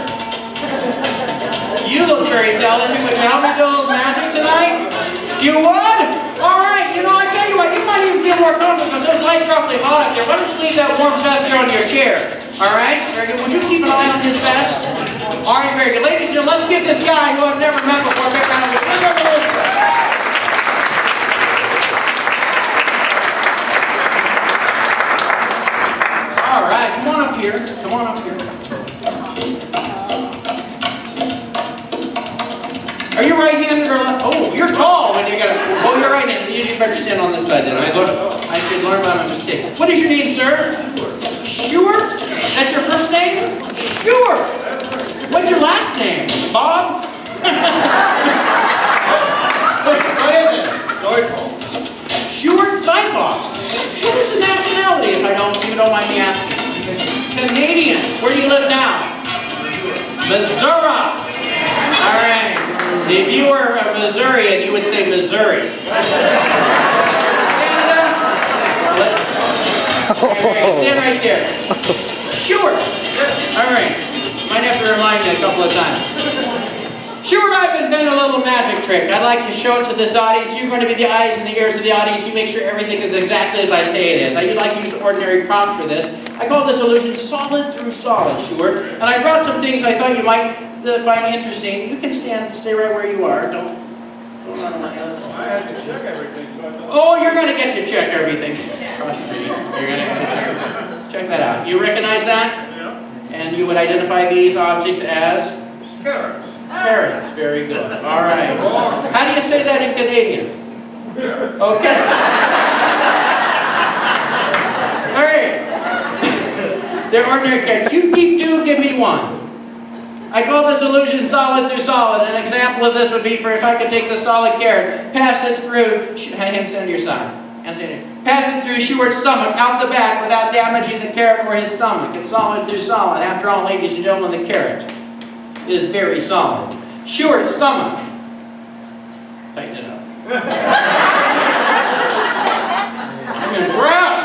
You look very talented. Would you help me do a little magic tonight? You would? Alright, you know, I tell you what, you might even feel more comfortable because those lights are awfully hot up there. Why don't you leave that warm vest there on your chair? Alright? Very good. Would you keep an eye on his vest? Alright, very good. Ladies and gentlemen, let's give this guy who I've never met before a big round of applause. Alright, come on up here. Come on up here. Are you right-handed or left? Oh, you're tall when you got to. Oh, you're right-handed. You better stand on this side then. I should learn by my mistake. What is your name, sir? Stewart? That's your first name? Stewart. What's your last name? Bob? What is it? Stewart Zyboff. What is the nationality, if you don't mind me asking? Canadian. Where do you live now? Missouri. All right. If you were a Missourian, you would say Missouri. Canada. Stand right there. Sure. All right. Might have to remind me a couple of times. Sure, I've invented a little magic trick. I'd like to show it to this audience. You're going to be the eyes and the ears of the audience. You make sure everything is exactly as I say it is. I'd like to use ordinary prompts for this. I call this illusion solid through solid, Stuart. And I brought some things I thought you might find interesting. You can stay right where you are. Don't run away. I had to check everything. Oh, you're going to get to check everything. Trust me. You're going to get to check that out. You recognize that? Yeah. And you would identify these objects as? Carrots. Carrots. Very good. All right. How do you say that in Canadian? Okay. All right. They're ordinary carrots. You keep two, give me one. I call this illusion solid through solid. An example of this would be for if I could take the solid carrot, pass it through, hands to your side. Pass it through Stewart's stomach, out the back, without damaging the carrot or his stomach. It's solid through solid. After all, ladies and gentlemen, the carrot is very solid. Stewart's stomach. Tighten it up. I'm impressed.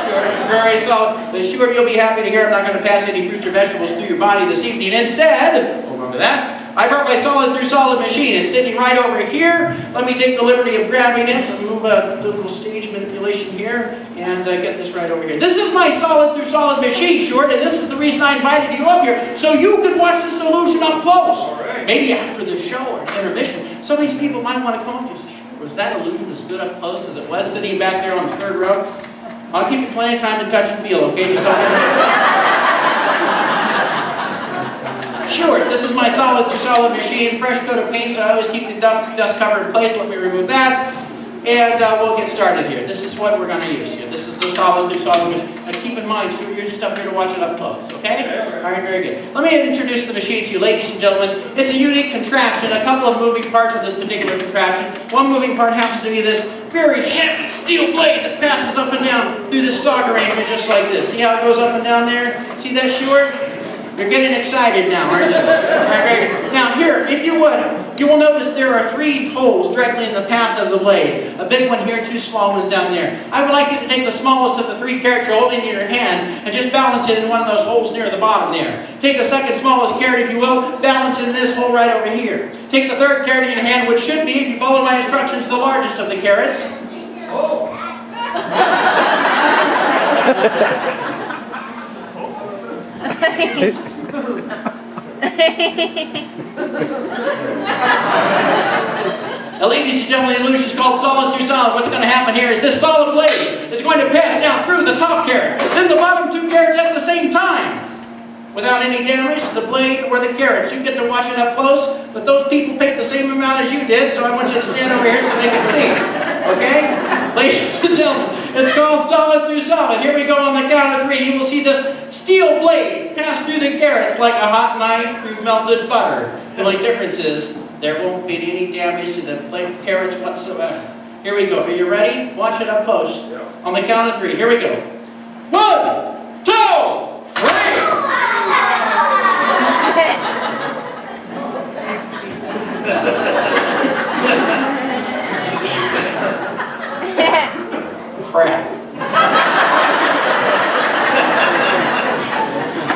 Stuart. Very solid. But Stuart, you'll be happy to hear I'm not going to pass any fruits or vegetables through your body this evening. Instead, remember that, I brought my solid through solid machine. It's sitting right over here. Let me take the liberty of grabbing it and move a little stage manipulation here and get this right over here. This is my solid through solid machine, Stuart, and this is the reason I invited you up here, so you could watch this illusion up close. Right. Maybe after the show or intermission, some of these people might want to come up to you and say, was that illusion as good up close as it was sitting back there on the third row? I'll give you plenty of time to touch and feel, okay? Just don't Sure, this is my solid through solid machine, fresh coat of paint, so I always keep the dust cover in place. Let me remove that, and we'll get started here. This is what we're going to use here. This is the solid through solid machine. Now keep in mind, Stuart, you're just up here to watch it up close, okay? All right, very good. Let me introduce the machine to you, ladies and gentlemen. It's a unique contraption, a couple of moving parts of this particular contraption. One moving part happens to be this very heavy steel blade that passes up and down through the stock arrangement just like this. See how it goes up and down there? See that, Stuart? You're getting excited now, aren't you? All right, very good. Now here, if you would, you will notice there are 3 holes directly in the path of the blade. A big one here, 2 small ones down there. I would like you to take the smallest of the 3 carrots you're holding in your hand and just balance it in one of those holes near the bottom there. Take the second smallest carrot, if you will, balance it in this hole right over here. Take the third carrot in your hand, which should be, if you follow my instructions, the largest of the carrots. Oh! Now, ladies and gentlemen, the illusion is called solid through solid. What's going to happen here is this solid blade is going to pass down through the top carrot and the bottom 2 carrots at the same time, without any damage to the blade or the carrots. You get to watch it up close, but those people paid the same amount as you did, so I want you to stand over here so they can see. Okay? Ladies and gentlemen, it's called solid through solid. Here we go on the count of 3. You will see this steel blade pass through the carrots like a hot knife through melted butter. The only difference is there won't be any damage to the carrots whatsoever. Here we go. Are you ready? Watch it up close. On the count of 3. Here we go. 1, 2, 3. Crap.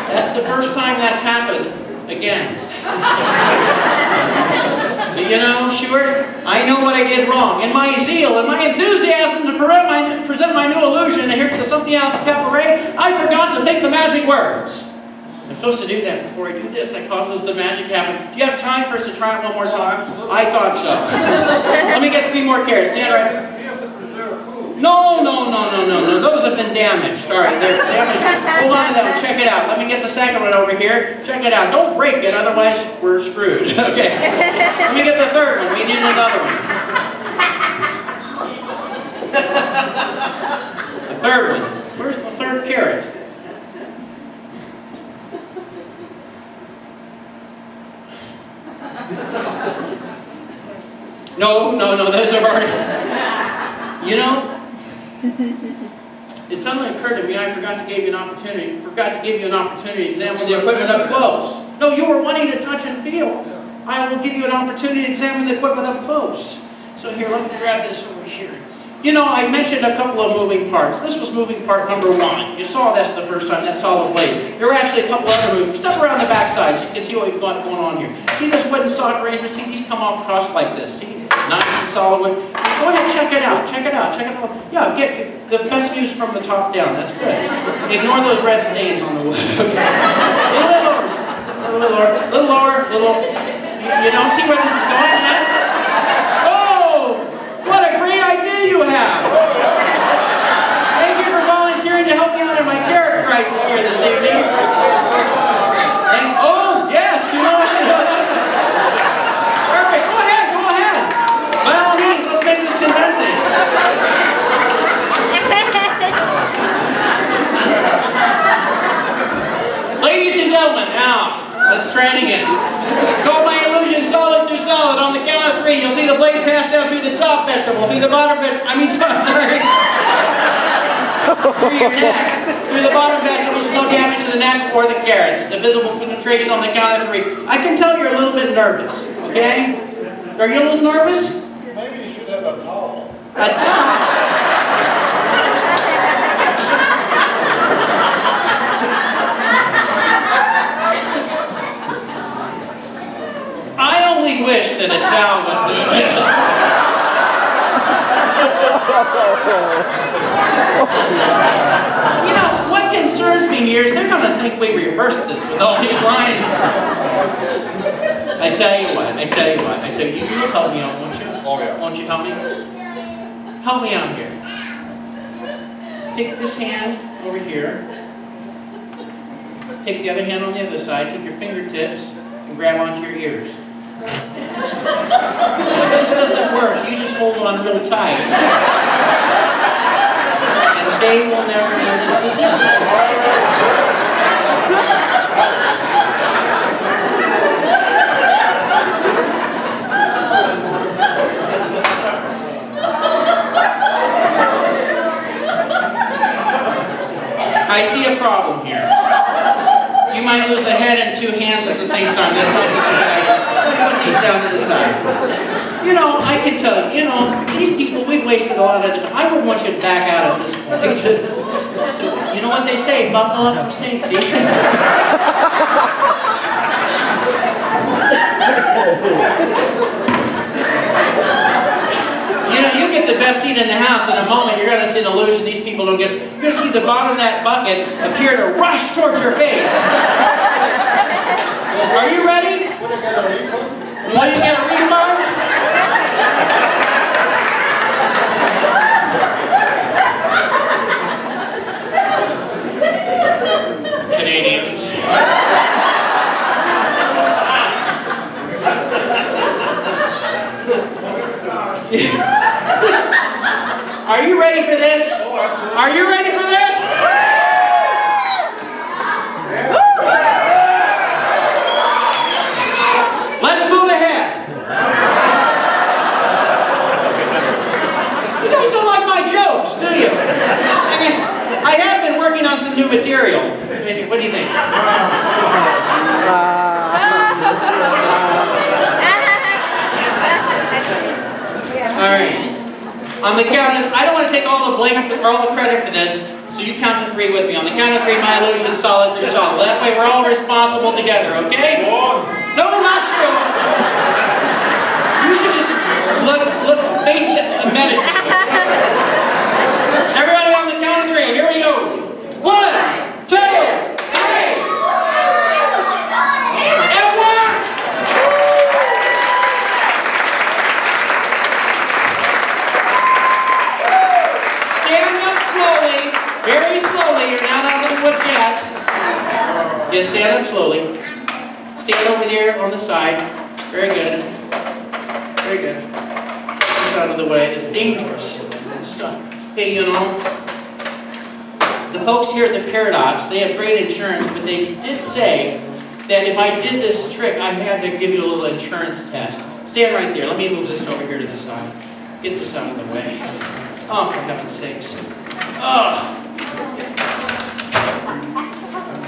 That's the first time that's happened again. But you know, Stuart, I know what I did wrong. In my zeal and my enthusiasm to present my new illusion here to the Something Else Cabaret, I forgot to think the magic words. I'm supposed to do that before I do this. That causes the magic to happen. Do you have time for us to try it one more time? I thought so. Let me get 3 more carrots. Stand right. No. Those have been damaged. All right, they're damaged. Hold on to that one. Check it out. Let me get the second one over here. Check it out. Don't break it, otherwise we're screwed. Okay. Let me get the third one. We need another one. The third one. Where's the third carrot? No, those are already... You know, it suddenly occurred to me I forgot to give you an opportunity to examine the equipment up close. No, you were wanting to touch and feel. I will give you an opportunity to examine the equipment up close. So here, let me grab this over here. You know, I mentioned a couple of moving parts. This was moving part number 1. You saw this the first time, that solid blade. There were actually a couple other moving stuff around the backside so you can see what we've got going on here. See this wooden stock arrangement? See, these come off across like this. See? Nice and solid wood. Go ahead, check it out. Yeah, get the best views from the top down. That's good. Ignore those red stains on the wood. Okay. A little lower. You don't see where this is going, man? Oh! What a great idea you have! Thank you for volunteering to help me out in my carrot crisis here this evening. And, oh, yes, you know what to do. Perfect, go ahead. By all means, let's make this convincing. Ladies and gentlemen, now, let's try it again. It's called my illusion solid through solid. On the count of 3, you'll see the blade pass down through the top vegetable, through the bottom vegetable, through your neck. Through the bottom vegetables, no damage to the neck or the carrots. It's a visible penetration on the count of 3. I can tell you're a little bit nervous, okay? Are you a little nervous? Maybe you should have a towel. A towel? I only wish that a towel would do it. You know, what concerns me here is they're going to think we rehearsed this with all these lines. I tell you, you will help me out, won't you? Oh, yeah. Won't you help me? Help me out here. Take this hand over here. Take the other hand on the other side. Take your fingertips and grab onto your ears. Now, if this doesn't work, you just hold on real tight. And they will never notice the difference. I see a problem here. You might lose a head and 2 hands at the same time. That's not such a good idea. Put these down to the side. You know, I can tell you, these people, we've wasted a lot of time. I wouldn't want you to back out at this point. So, you know what they say, buckle up for safety. You know, you get the best seat in the house in a moment. You're going to see an illusion these people don't get. You're going to see the bottom of that bucket appear to rush towards your face. Are you ready? Would I get a refund? Will you get a refund? Canadians. Are you ready for this? Are you ready for this? Let's move ahead. You guys don't like my jokes, do you? I have been working on some new material. What do you think? All right. On the count of, I don't want to take all the blame or all the credit for this, so you count to 3 with me. On the count of 3, my illusion, solid through solid. That way we're all responsible together, okay? No, not true. You should just face it and meditate. Everybody on the count of 3, here we go. 1, 2, 3. It worked! Stand up slowly, very slowly. You're not out of the wood yet. Just stand up slowly. Stand over there on the side. Very good. Very good. This out of the way. It's dangerous stuff. Hey, you know, the folks here at the Paradox, they have great insurance, but they did say that if I did this trick, I had to give you a little insurance test. Stand right there. Let me move this over here to the side. Get this out of the way. Oh, for heaven's sakes. Oh.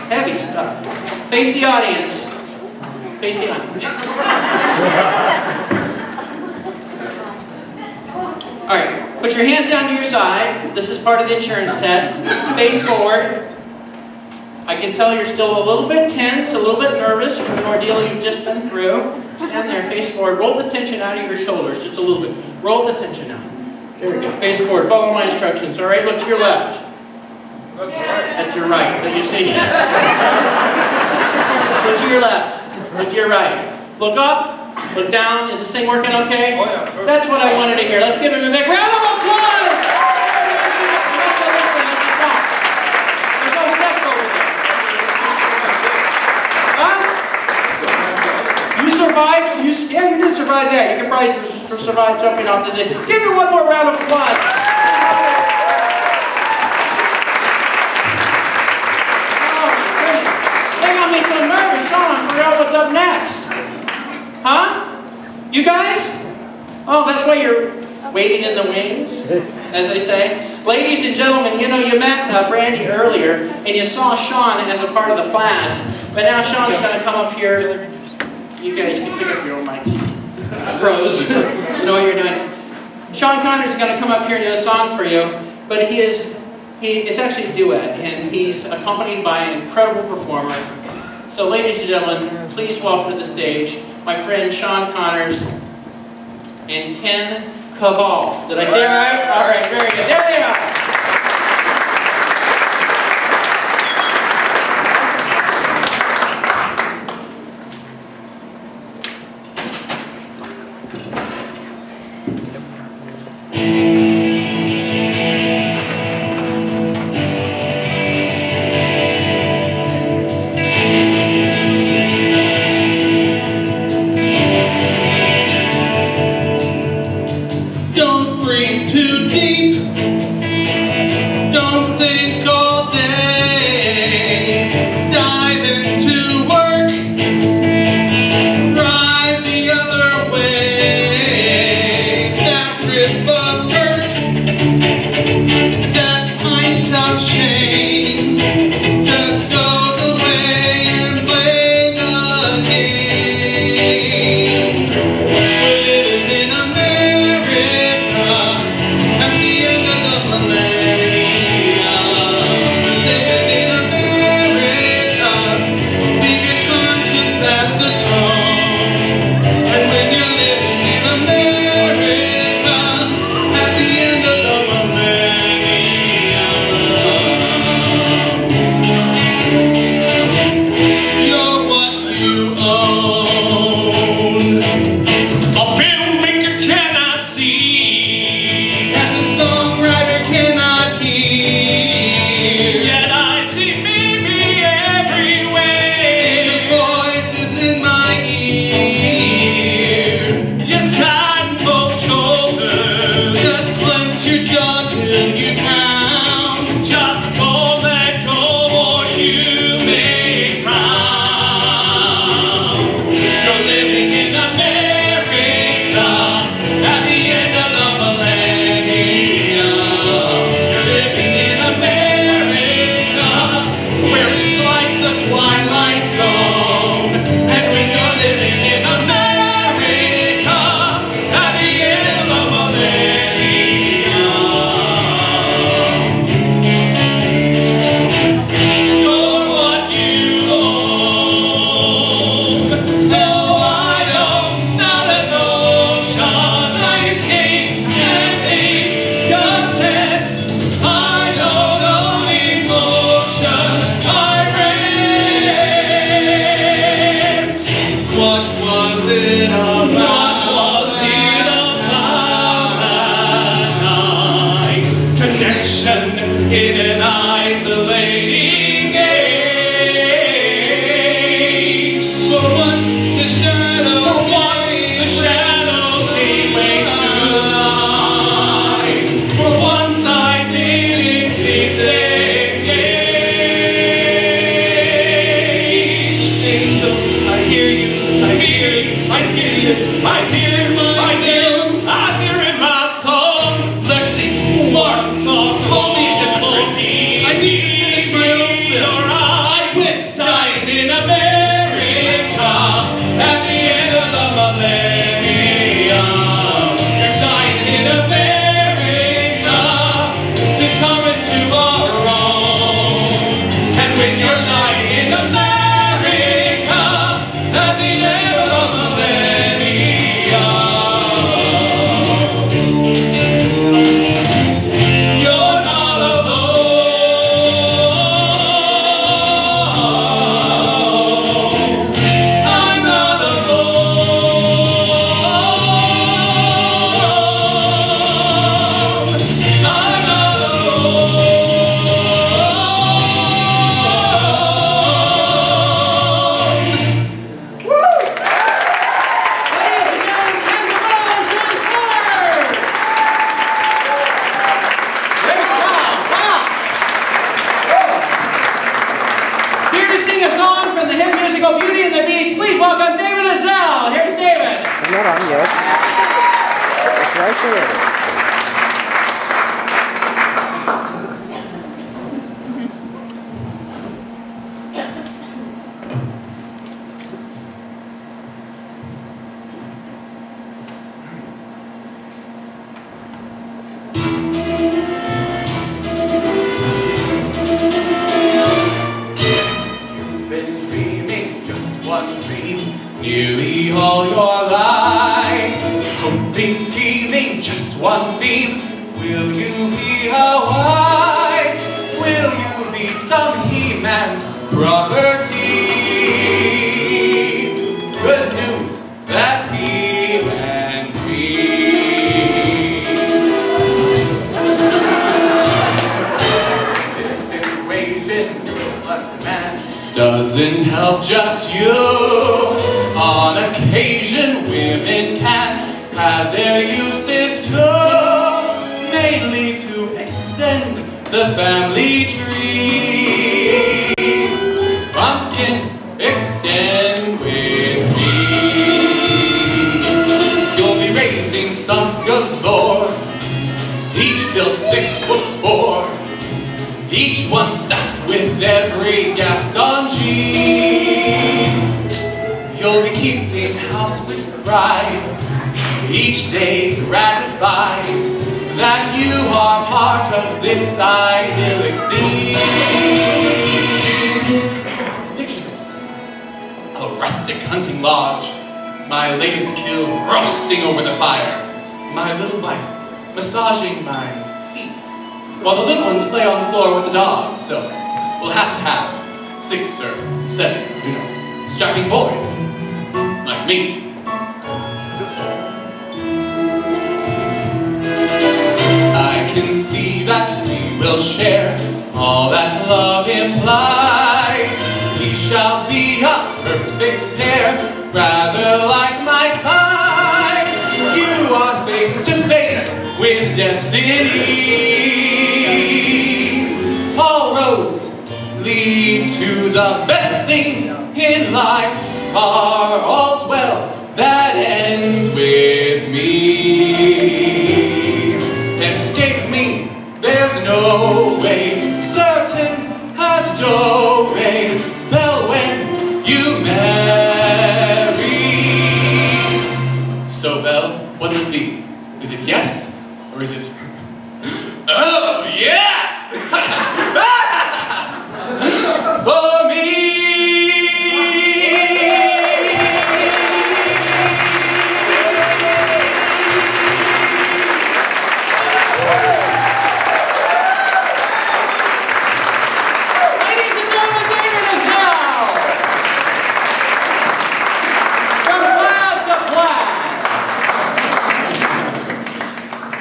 Heavy stuff. Face the audience. Face the audience. All right. Put your hands down to your side. This is part of the insurance test. Face forward. I can tell you're still a little bit tense, a little bit nervous from the ordeal you've just been through. Stand there, face forward. Roll the tension out of your shoulders just a little bit. Roll the tension out. Very good. Face forward. Follow my instructions. All right. Look to your left. That's your right. Let you see. Look to your left. Look to your right. Look up. Look down. Is this thing working okay? Oh, yeah. That's what I wanted to hear. Let's give him a big round of applause! There's no steps over there. Huh? You survived? Yeah, you did survive that. You can probably survive jumping off this thing. Give me one more round of applause. Oh, my goodness. They got me so nervous. Sean, I forgot what's up next. Huh? You guys? Oh, that's why you're waiting in the wings, as they say. Ladies and gentlemen, you know, you met Brandy earlier, and you saw Sean as a part of the Plaids, but now Sean's going to come up here. You guys can pick up your own mics. Pros, you know what you're doing. Sean Connor's going to come up here and do a song for you, but it's actually a duet, and he's accompanied by an incredible performer. So, ladies and gentlemen, please welcome to the stage my friend Sean Connors and Ken Cavall. Did I say it right? All right, very good. There they are. Don't breathe too deep. Yes. It's right there. Nearly all your life, hoping, scheming, just one theme. Will you be a wife? Will you be some he-man's property? Good news, that he-man's me. This equation, plus man, doesn't help just you. On occasion, women can have their uses too, mainly to extend the family tree. Pumpkin, extend with me. You'll be raising sons galore, each built 6'4", each one stacked with every Gaston gene. You'll be keeping house with pride, each day gratified that you are part of this idyllic scene. Picture this, a rustic hunting lodge, my latest kill roasting over the fire, my little wife massaging my feet, while the little ones play on the floor with the dog. So we'll have to have 6 or 7, strapping boys like me. I can see that we will share all that love implies. We shall be a perfect pair, rather like my eyes. You are face to face with destiny. All roads lead to the best things in life. Are all's well that ends with me. Escape me, there's no way. Certain as do-re, well, when you marry. So, Belle, what'll it be? Is it yes, or is it oh, yes! For me!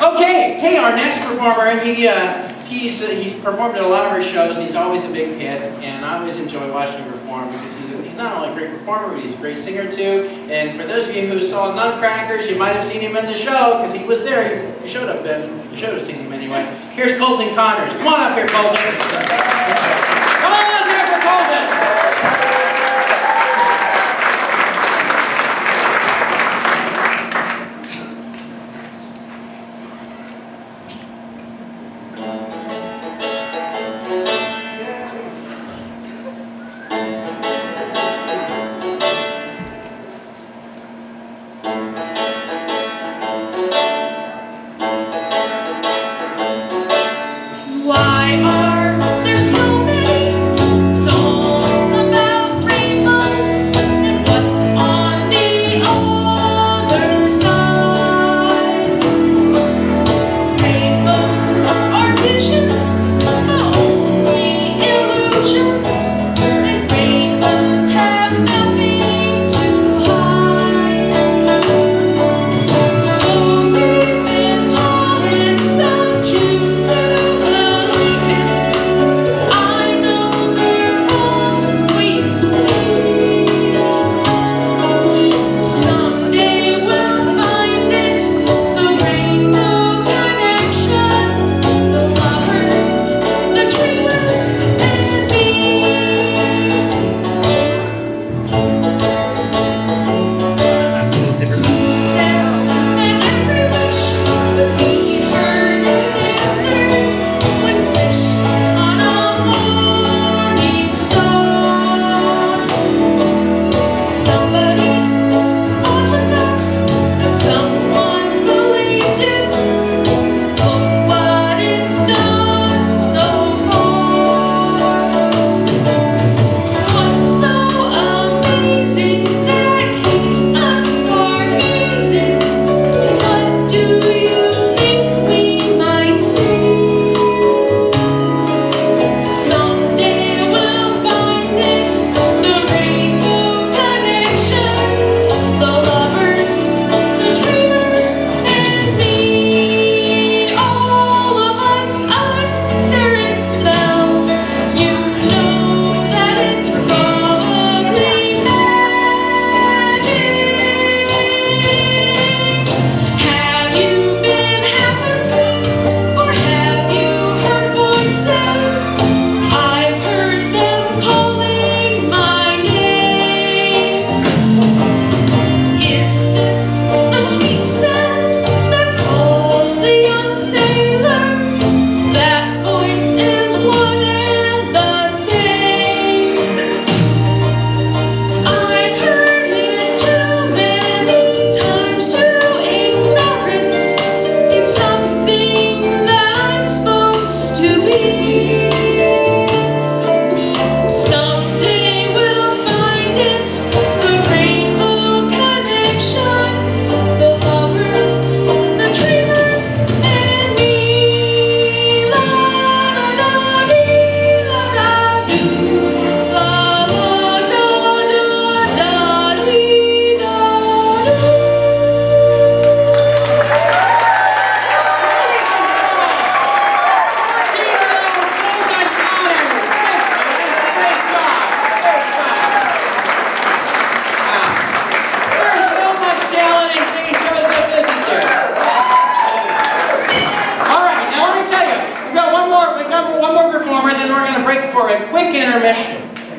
Okay, hey, our next performer, he's performed at a lot of our shows, and he's always a big hit, and I always enjoy watching him perform because he's not only a great performer, but he's a great singer too. And for those of you who saw Nutcrackers, you might have seen him in the show because he was there. You should have been. You should have seen him anyway. Here's Colton Connors. Come on up here, Colton. Come on, let's hear it for Colton. Why are there so many songs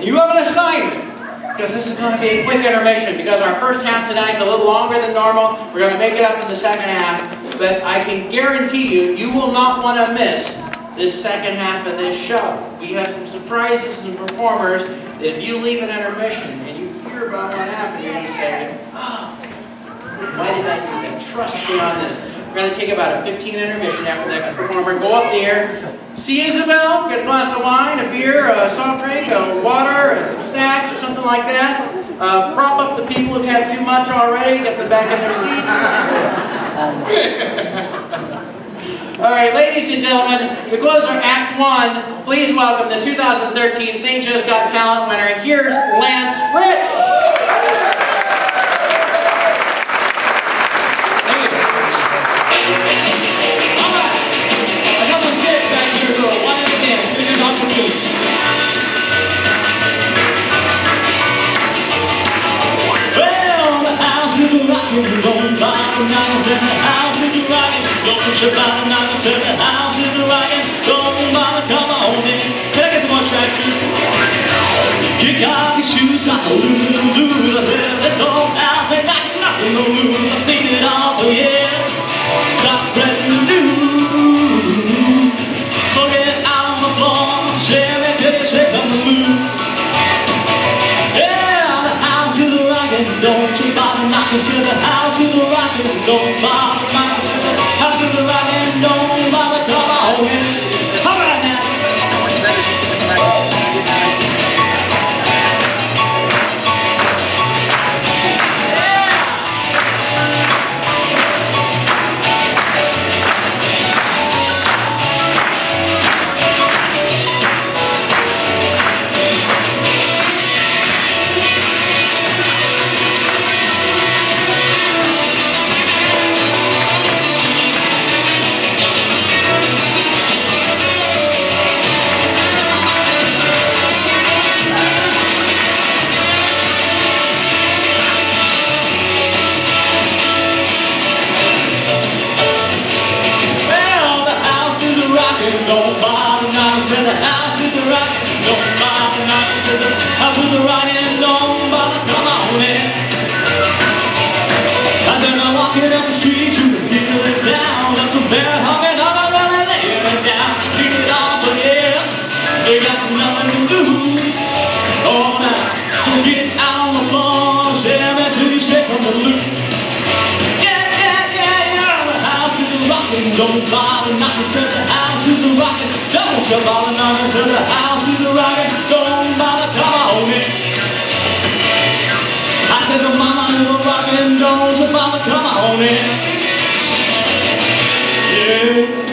you have an assignment, because this is going to be a quick intermission, because our first half tonight is a little longer than normal. We're going to make it up in the second half, but I can guarantee you, you will not want to miss this second half of this show. We have some surprises and performers that if you leave an intermission and you hear about what happened, you're going to say, oh, why did I do that? Trust me on this. We're going to take about a 15 intermission after the next performer. Go up there, see Isabel, get a glass of wine, a beer, a soft drink, a water, and some snacks or something like that. Prop up the people who've had too much already, get them back in their seats. All right, ladies and gentlemen, to close our Act 1, please welcome the 2013 St. Joe's Got Talent winner. Here's Lance Rich. Don't buy bananas in the house is rockin'. Don't put your bananas in the house is rockin'. Don't bother, come on in. Can I get some more track too? Kick off your shoes, got the lose. I said, let's go out and nothing to lose. I've seen it all, but yeah, stop spreading the news. So get out on the floor, share it till you shake on the moon. Yeah, the house is rockin'. Don't you bother knocking till the house is rockin'. Don't bother knocking till the house is rockin'. Don't bother, come on in. All right now. Don't bother knocking till the house is rockin'. Don't bother knocking till the house is rockin'. Don't bother, come on in. As I'm walking down the street, you can hear the sound of some bell humming all around and laying it down. Seen it all, but yeah, they got nothing to do. Oh, now, so get out on the floor, share me till you shake from the loop. Don't bother knocking till the house is rockin'. Don't you bother knocking till the house is rockin'. Don't bother, come on in. I said the mama is rockin'. Don't you bother, come on in. Yeah.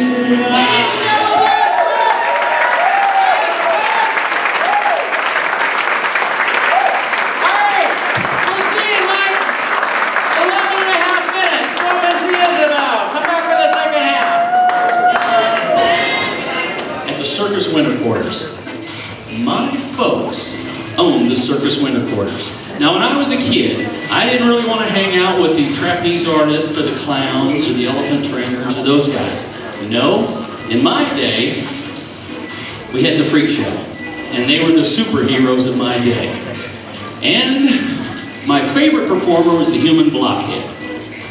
Circus Winter Quarters. My folks owned the Circus Winter Quarters. Now when I was a kid, I didn't really want to hang out with the trapeze artists or the clowns or the elephant trainers or those guys. No, in my day, we had the freak show. And they were the superheroes of my day. And my favorite performer was the Human Blockhead.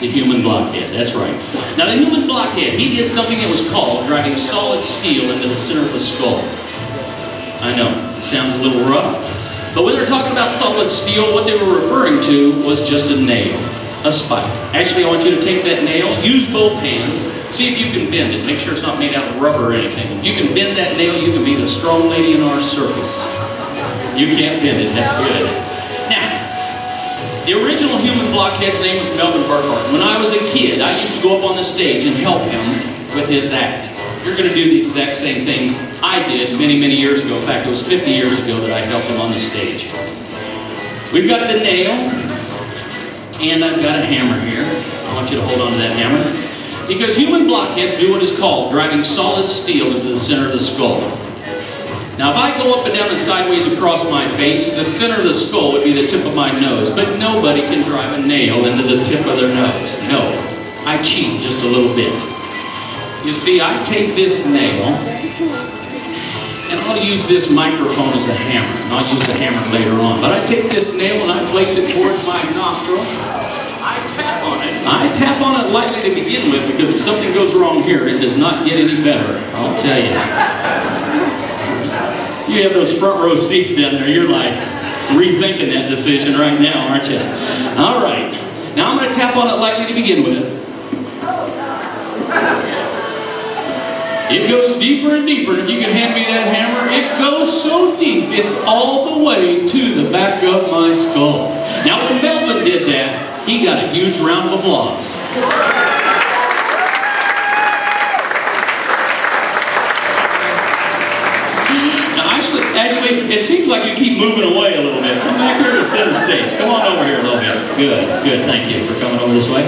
The Human Blockhead, that's right. Now the Human Blockhead, he did something that was called driving solid steel into the center of the skull. I know, it sounds a little rough, but when they're talking about solid steel, what they were referring to was just a nail, a spike. Actually, I want you to take that nail, use both hands, see if you can bend it. Make sure it's not made out of rubber or anything. If you can bend that nail, you can be the strong lady in our circus. You can't bend it, that's good. Now, the original Human Blockhead's name was Melvin Burkhart. When I was a kid, I used to go up on the stage and help him with his act. You're going to do the exact same thing I did many, many years ago. In fact, it was 50 years ago that I helped him on the stage. We've got the nail, and I've got a hammer here. I want you to hold on to that hammer. Because Human Blockheads do what is called driving solid steel into the center of the skull. Now, if I go up and down and sideways across my face, the center of the skull would be the tip of my nose, but nobody can drive a nail into the tip of their nose. No, I cheat just a little bit. You see, I take this nail and I'll use this microphone as a hammer, and I'll use the hammer later on. But I take this nail and I place it towards my nostril. I tap on it. I tap on it lightly to begin with, because if something goes wrong here, it does not get any better, I'll tell you. You have those front row seats down there, you're like rethinking that decision right now, aren't you? All right, now I'm going to tap on it lightly to begin with. It goes deeper and deeper. If you can hand me that hammer, it goes so deep, it's all the way to the back of my skull. Now when Melvin did that, he got a huge round of applause. Now actually, it seems like you keep moving away a little bit. Come back here to center stage. Come on over here a little bit. Good, thank you for coming over this way.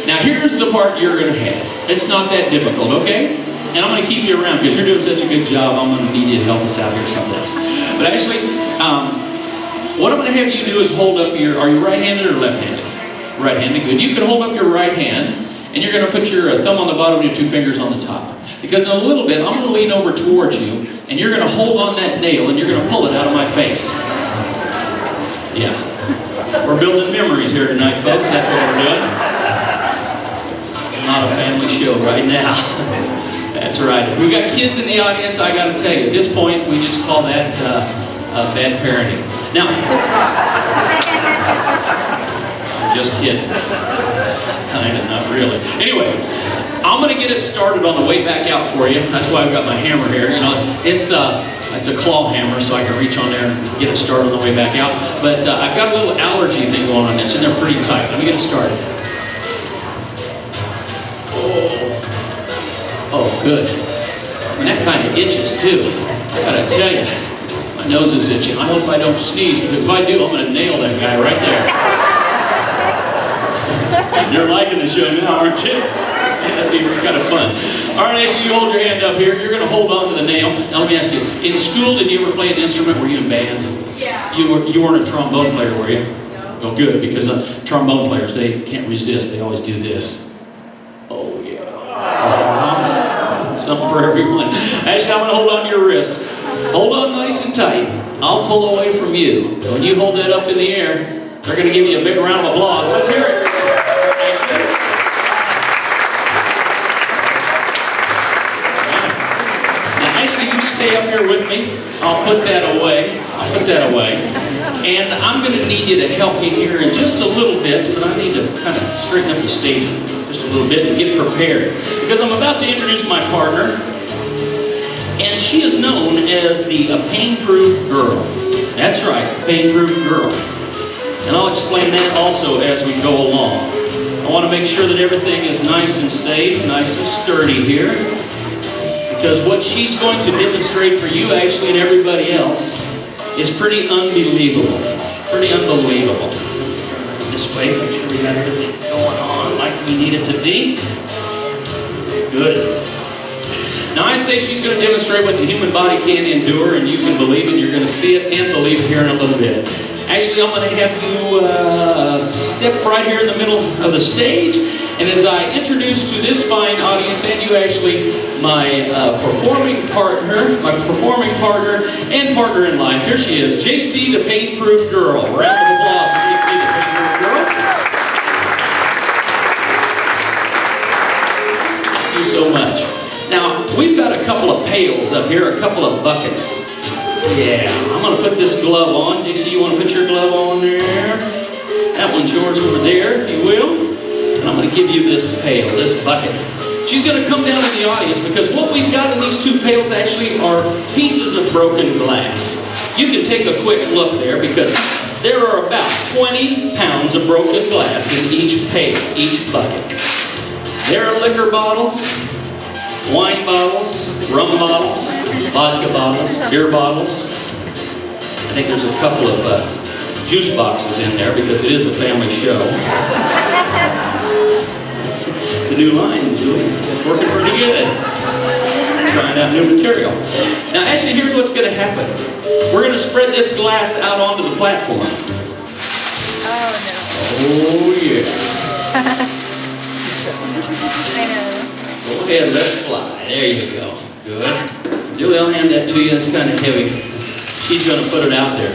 Now here's the part you're going to have. It's not that difficult, okay? And I'm going to keep you around because you're doing such a good job. I'm going to need you to help us out here sometimes. But actually, what I'm going to have you do is hold up your, are you right-handed or left-handed? Right-handed, good. You can hold up your right hand, and you're going to put your thumb on the bottom and your 2 fingers on the top. Because in a little bit, I'm going to lean over towards you, and you're going to hold on that nail, and you're going to pull it out of my face. Yeah. We're building memories here tonight, folks. That's what we're doing. It's not a family show right now. That's right. If we got kids in the audience, I got to tell you, at this point, we just call that bad parenting. Now, just kidding. Kind of, not really. Anyway, I'm going to get it started on the way back out for you. That's why I've got my hammer here. You know, it's a claw hammer, so I can reach on there and get it started on the way back out. But I've got a little allergy thing going on this, and they're pretty tight. Let me get it started. Oh, good. And that kind of itches too. I gotta tell you, my nose is itching. I hope I don't sneeze, because if I do, I'm gonna nail that guy right there. You're liking the show now, aren't you? That'd be kind of fun. All right, actually, you hold your hand up here. You're gonna hold on to the nail. Now let me ask you, in school, did you ever play an instrument? Were you in band? Yeah. You weren't a trombone player, were you? No. Oh, good, because trombone players, they can't resist. They always do this. Oh, yeah. Something for everyone. Actually, I'm going to hold on to your wrist. Hold on nice and tight. I'll pull away from you. When you hold that up in the air, they're going to give you a big round of applause. Let's hear it. Now, actually, you stay up here with me. I'll put that away. And I'm going to need you to help me here in just a little bit, but I need to kind of straighten up the stage just a little bit and get prepared. Because I'm about to introduce my partner, and she is known as the Pain-Proof Girl. That's right, Pain-Proof Girl. And I'll explain that also as we go along. I want to make sure that everything is nice and safe, nice and sturdy here. Because what she's going to demonstrate for you, actually, and everybody else, is pretty unbelievable. Pretty unbelievable. This way, make sure we got everything going on like we need it to be. Good. Now I say she's going to demonstrate what the human body can endure, and you can believe it. You're going to see it and believe it here in a little bit. Actually, I'm going to have you step right here in the middle of the stage. And as I introduce to this fine audience, and you actually, my performing partner and partner in life, here she is, JC the Pain-Proof Girl. Round of applause for JC the Pain-Proof Girl. Thank you so much. Now, we've got a couple of pails up here, a couple of buckets. Yeah, I'm going to put this glove on. JC, you want to put your glove on there? That one's yours over there, if you will. And I'm going to give you this pail, this bucket. She's going to come down in the audience because what we've got in these 2 pails actually are pieces of broken glass. You can take a quick look there because there are about 20 pounds of broken glass in each pail, each bucket. There are liquor bottles, wine bottles, rum bottles, vodka bottles, beer bottles. I think there's a couple of juice boxes in there because it is a family show. It's a new line, Julie. It's working pretty good. Trying out new material. Now, actually, here's what's going to happen. We're going to spread this glass out onto the platform. Oh, no. Oh, yeah. I know. Go ahead, let it fly. There you go. Good. Julie, I'll hand that to you. It's kind of heavy. She's going to put it out there.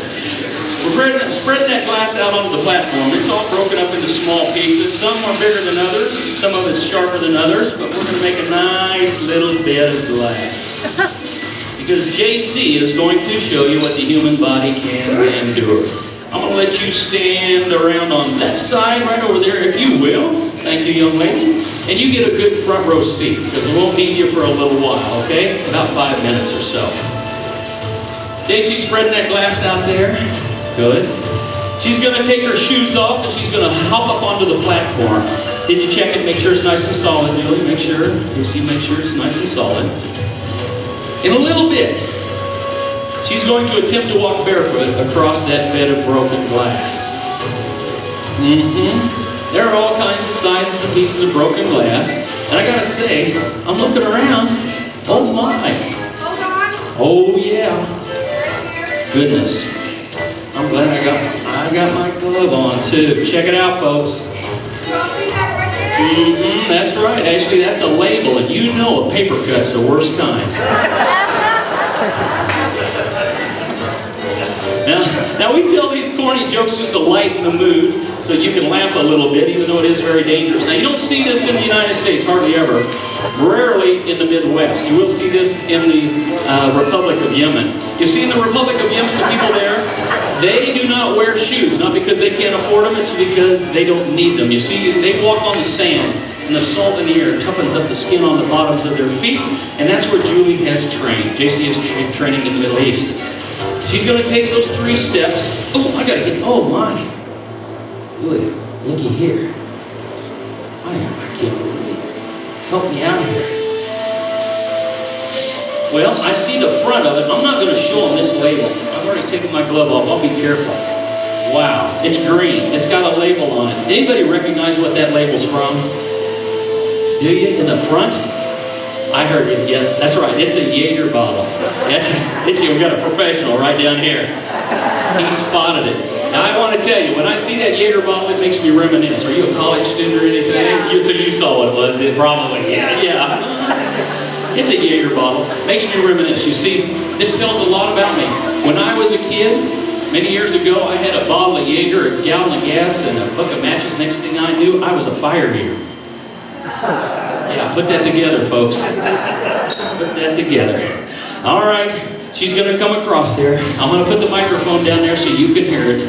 We're spreading that glass out onto the platform. It's all broken up into small pieces. Some are bigger than others. Some of it's sharper than others. But we're going to make a nice little bed of glass. Because JC is going to show you what the human body can endure. I'm going to let you stand around on that side right over there, if you will. Thank you, young lady. And you get a good front row seat, because we won't need you for a little while, okay? About 5 minutes or so. JC's spreading that glass out there. Good. She's going to take her shoes off, and she's going to hop up onto the platform. Did you check it? Make sure it's nice and solid, Julie. Make sure. JC, make sure it's nice and solid. In a little bit, she's going to attempt to walk barefoot across that bed of broken glass. There are all kinds of sizes and pieces of broken glass. And I gotta say, I'm looking around. Oh my. Oh yeah. Goodness. I'm glad I got my glove on too. Check it out, folks. That's right. Actually, that's a label, and you know a paper cut's the worst kind. Now we tell these corny jokes just to lighten the mood, so you can laugh a little bit, even though it is very dangerous. Now you don't see this in the United States, hardly ever. Rarely in the Midwest. You will see this in the Republic of Yemen. You see in the Republic of Yemen, the people there, they do not wear shoes, not because they can't afford them, it's because they don't need them. You see, they walk on the sand, and the salt in the air toughens up the skin on the bottoms of their feet, and that's where Julie has trained. JC is training in the Middle East. She's going to take those 3 steps. Oh, I got to get, oh my. Looky here. I can't believe it. Help me out here. Well, I see the front of it. I'm not going to show them this label. I've already taken my glove off. I'll be careful. Wow, it's green. It's got a label on it. Anybody recognize what that label's from? Do you? In the front? I heard it. Yes, that's right. It's a Jaeger bottle. We got a professional right down here. He spotted it. Now I want to tell you, when I see that Jaeger bottle, it makes me reminisce. Are you a college student or anything? Yeah. So you saw what it was. Probably. Yeah. It's a Jaeger bottle. Makes me reminisce. You see, this tells a lot about me. When I was a kid, many years ago, I had a bottle of Jaeger, a gallon of gas, and a bucket of matches. Next thing I knew, I was a fire eater. Yeah, put that together, folks. Put that together. All right. She's going to come across there. I'm going to put the microphone down there so you can hear it.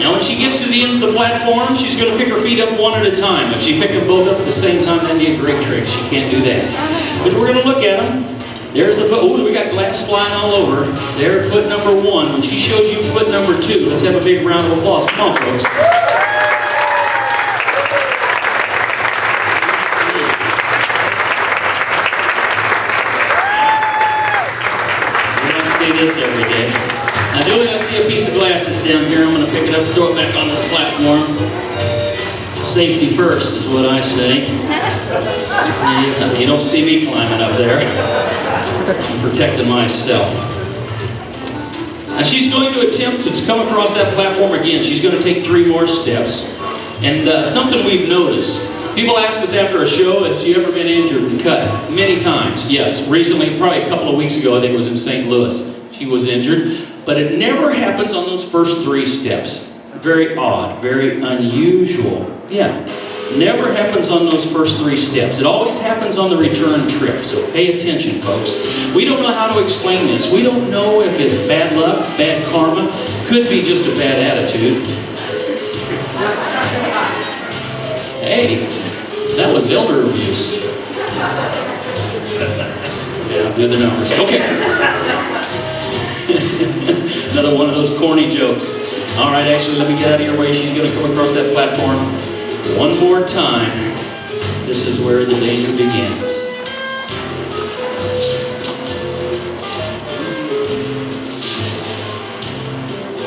Now when she gets to the end of the platform, she's going to pick her feet up one at a time. If she picked them both up at the same time, that'd be a great trick. She can't do that. But we're going to look at them. There's the foot. Oh, we got glass flying all over. There, foot number 1. When she shows you foot number 2, let's have a big round of applause. Come on, folks. This every day. Now, Julie, I see a piece of glass that's down here. I'm going to pick it up, throw it back onto the platform. Safety first is what I say. You don't see me climbing up there. I'm protecting myself. Now, she's going to attempt to come across that platform again. She's going to take 3 more steps. And something we've noticed. People ask us after a show, has she ever been injured and cut? Many times, yes. Recently, probably a couple of weeks ago, I think it was in St. Louis. She was injured, but it never happens on those first 3 steps. Very odd, very unusual. Yeah, never happens on those first 3 steps. It always happens on the return trip, so pay attention, folks. We don't know how to explain this. We don't know if it's bad luck, bad karma, could be just a bad attitude. Hey, that was elder abuse. Yeah, do the numbers. Okay. Another one of those corny jokes. All right, actually, let me get out of your way. She's going to come across that platform one more time. This is where the danger begins.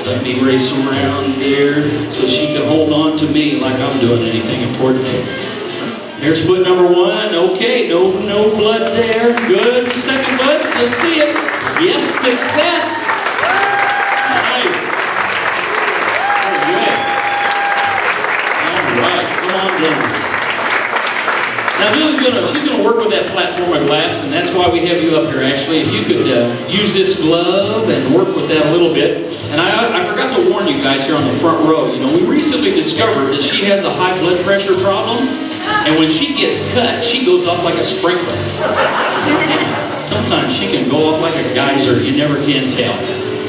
Let me race around here so she can hold on to me like I'm doing anything important. Here's foot number 1. Okay, no blood there. Good. Second foot. Let's see it. Yes, success. Nice. All right. Now she's gonna work with that platform of glass, and that's why we have you up here, Ashley. If you could use this glove and work with that a little bit. And I forgot to warn you guys here on the front row, you know, we recently discovered that she has a high blood pressure problem, and when she gets cut, she goes off like a sprinkler. Sometimes she can go off like a geyser. You never can tell.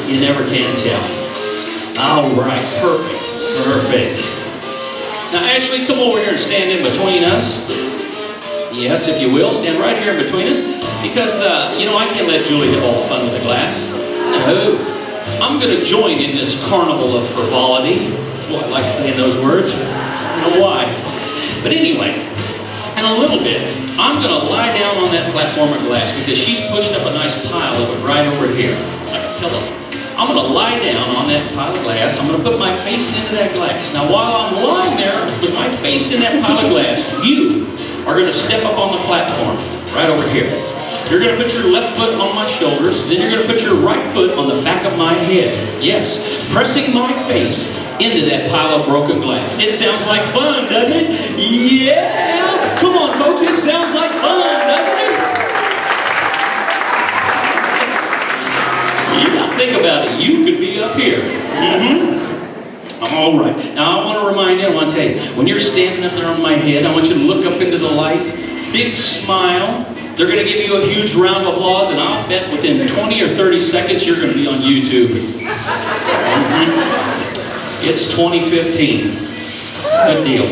You never can tell. All right, perfect, perfect. Now, Ashley, come over here and stand in between us. Yes, if you will, stand right here in between us, because, you know, I can't let Julie have all the fun with the glass. No, I'm going to join in this carnival of frivolity. Well, I like saying those words. I don't know why. But anyway, in a little bit, I'm going to lie down on that platform of glass, because she's pushed up a nice pile of it right over here, like a pillow. I'm going to lie down on that pile of glass. I'm going to put my face into that glass. Now, while I'm lying there with my face in that pile of glass, you are going to step up on the platform right over here. You're going to put your left foot on my shoulders, then you're going to put your right foot on the back of my head. Yes, pressing my face into that pile of broken glass. It sounds like fun, doesn't it? Yeah! Come on, folks, it sounds like fun, doesn't it? Yeah, think about it. You could be up here. All right. Now, I want to remind you, I want to tell you, when you're standing up there on my head, I want you to look up into the lights, big smile. They're going to give you a huge round of applause, and I'll bet within 20 or 30 seconds, you're going to be on YouTube. It's 2015. Good deal.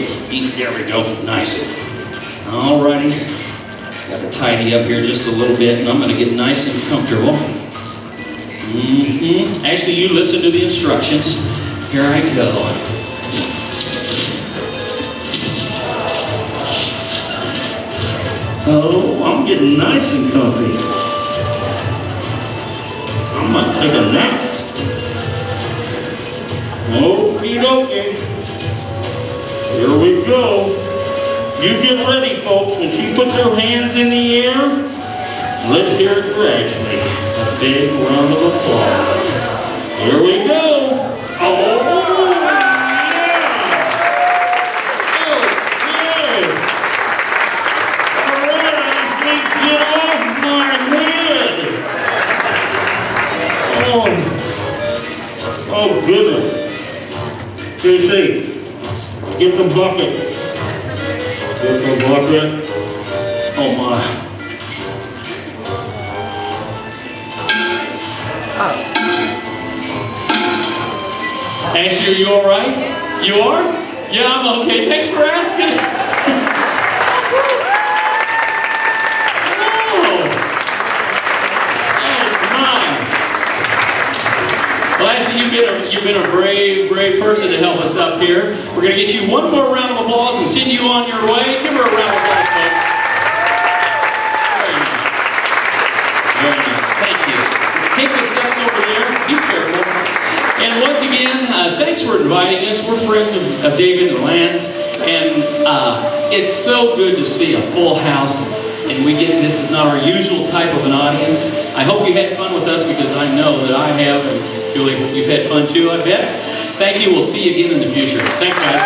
There we go. Nice. All righty. Got to tidy up here just a little bit, and I'm going to get nice and comfortable. Actually, you listen to the instructions. Here I go. Oh, I'm getting nice and comfy. I might take a nap. Okie dokie. Here we go. You get ready, folks. When she puts her hands in the air, let's hear it for Ashley. A big round of applause. Here we go. Oh, yeah. Okay. All right, Ashley, get off my head. Oh, goodness. Casey, get the bucket. Get the bucket. Oh, my. Ashley, are you all right? You are? Yeah, I'm okay. Thanks for asking. Well, Ashley, you've been a brave person to help us up here. We're going to get you one more round of applause and send you on your way. Give her a round of applause, folks. Very nice. Thank you. Take the steps over there. Be careful. And once again, thanks for inviting us. We're friends of David and Lance, and it's so good to see a full house. And this is not our usual type of an audience. I hope you had fun with us, because I know that I have, and Julie, you've had fun too, I bet. Thank you. We'll see you again in the future. Thanks, guys.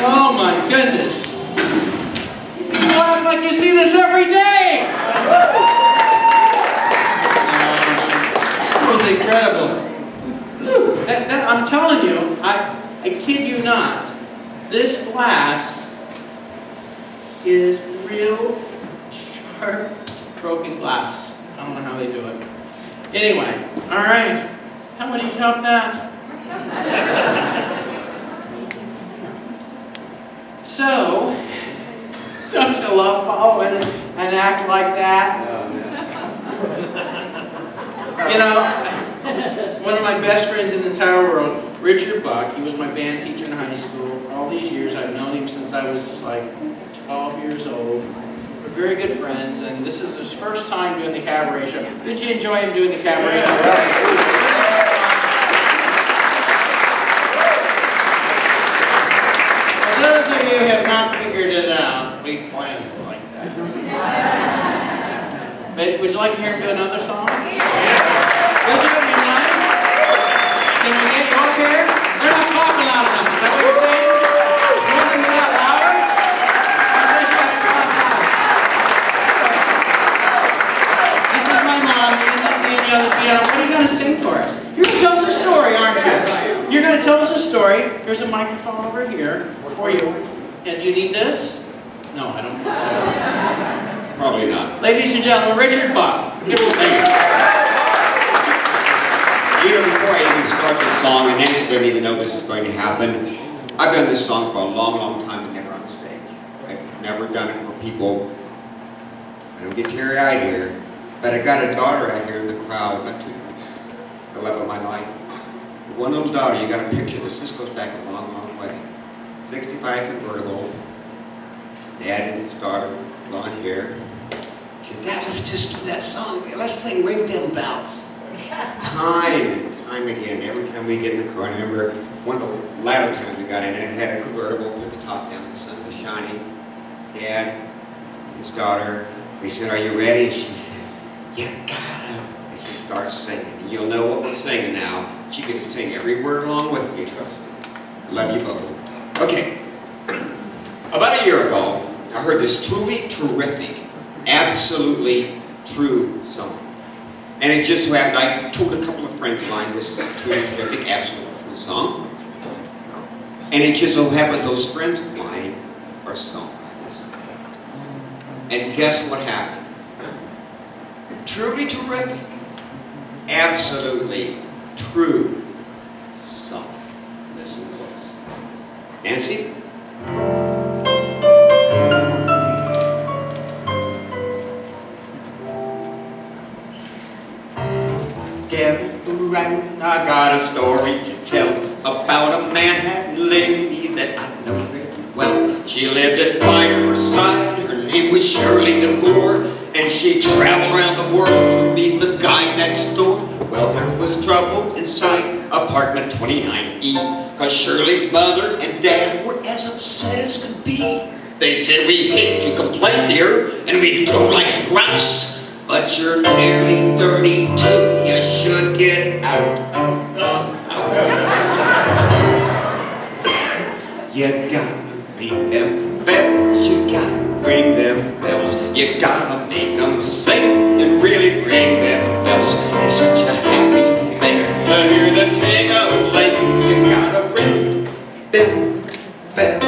Oh my goodness. You act like you see this every day. That was incredible. I'm telling you, I kid you not, this glass is real sharp broken glass. I don't know how they do it. Anyway, all right. How many help that? So, don't you love following and act like that? You know, one of my best friends in the entire world, Richard Buck, he was my band teacher in high school. All these years, I've known him since I was like 12 years old. We're very good friends, and this is his first time doing the Cabaret show. Did you enjoy him doing the Cabaret show? For those of you who have not figured it out, we planned it like that. But would you like to hear him do another song? We'll do it in line. Can we get you up here? They're not talking loud enough. Is that what you're saying? You want them to get louder? I said you got to talk loud. This is my mom. You didn't see any other piano. What are you going to sing for us? You're going to tell us a story, aren't you? You're going to tell us a story. There's a microphone over here for you. And do you need this? No, I don't think so. Probably not. Ladies and gentlemen, Richard Buck. Give him a Thank you. You know, before I even start this song, and Nancy doesn't even know this is going to happen, I've done this song for a long, long time, but never on stage. I've never done it for people. I don't get teary-eyed here, but I got a daughter out here in the crowd, got two, the love of my life. One little daughter, you got to picture this. This goes back a long, long way. 65 convertible. Dad and his daughter, blonde hair. She said, Dad, let's just do that song. Let's sing Ring Them Bells. Time and time again, every time we get in the car. I remember one of the latter times we got in, it had a convertible, put the top down, the sun was shining. Dad, his daughter, we said, are you ready? She said, you gotta. And she starts singing. And you'll know what we're singing now. She can sing every word along with me, trust me. Love you both. Okay. About a year ago, I heard this truly terrific, absolutely true song. And it just so happened, I told a couple of friends of mine this truly terrific, absolutely true song. And it just so happened those friends of mine are songwriters. And guess what happened? Truly terrific, absolutely true song. Listen close. Nancy? Gather around, I got a story to tell about a Manhattan lady that I know very well. She lived at Fireside, her name was Shirley DeVore, and she traveled around the world to meet the guy next door. Well, there was trouble inside apartment 29E, cause Shirley's mother and dad were as upset as could be. They said, we hate to complain, dear, and we don't like to grouse. But you're nearly 32, you should get out. You gotta ring them bells, you gotta ring them bells. You gotta make them sing and really ring them bells. It's such a happy thing to hear the ting-a-ling. You gotta ring them bells.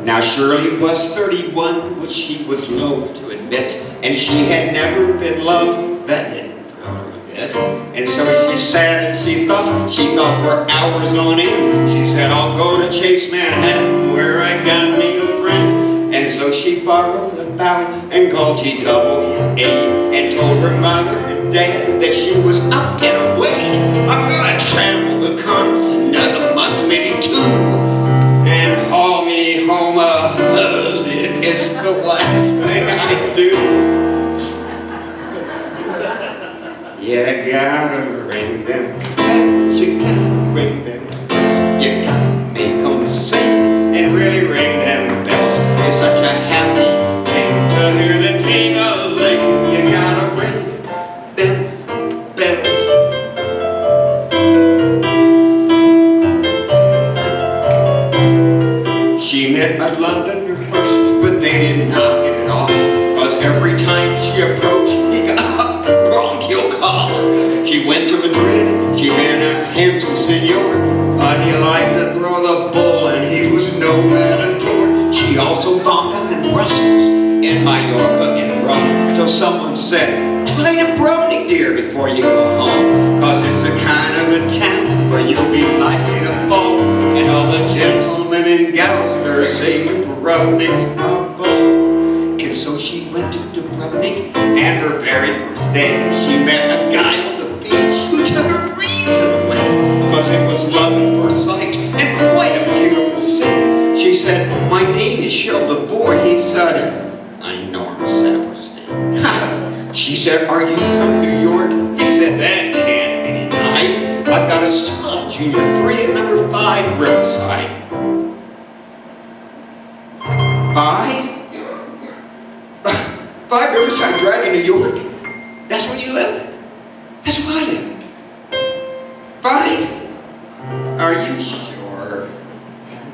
Now Shirley was 31, which she was loath to admit, and she had never been loved. That didn't thrill her a bit. And so she sat and she thought for hours on end. She said, I'll go to Chase Manhattan where I got me a friend. And so she borrowed a bow and called GWA and told her mother and dad that she was up and away. I'm gonna travel the continent another month, maybe two, and haul me home a husband. It's the last thing I do. You gotta ring them bells, you gotta ring them bells. You gotta make them sing and really ring them bells. It's such a happy thing to hear the ting-a-ling. You gotta ring them bells. She met a Londoner first, but they did not hit it off, cause every time she approached, he got a bronchial cough. She went to Madrid, she met a handsome senor, but he liked to throw the bull and he was no matador. She also bombed down in Brussels, in Mallorca, in Rome, till someone said, try Dubrovnik, dear, before you go home, cause it's the kind of a town where you'll be likely to fall, and all the gentlemen and gals there say Dubrovnik's a bone. And so she went to Dubrovnik, and her very first day she met a guy on the beach who took her reason away, cause it was love at first sight and quite a beautiful sight. She said, my name is Shirley DeVore. He said, I'm Norm Saperstein. She said, are you from New York? He said, that can't be right. I've got a son, Junior 3 at number 5 Riverside. 5? 5 Riverside Drive in New York? That's where you live? That's where I live. 5? Are you sure?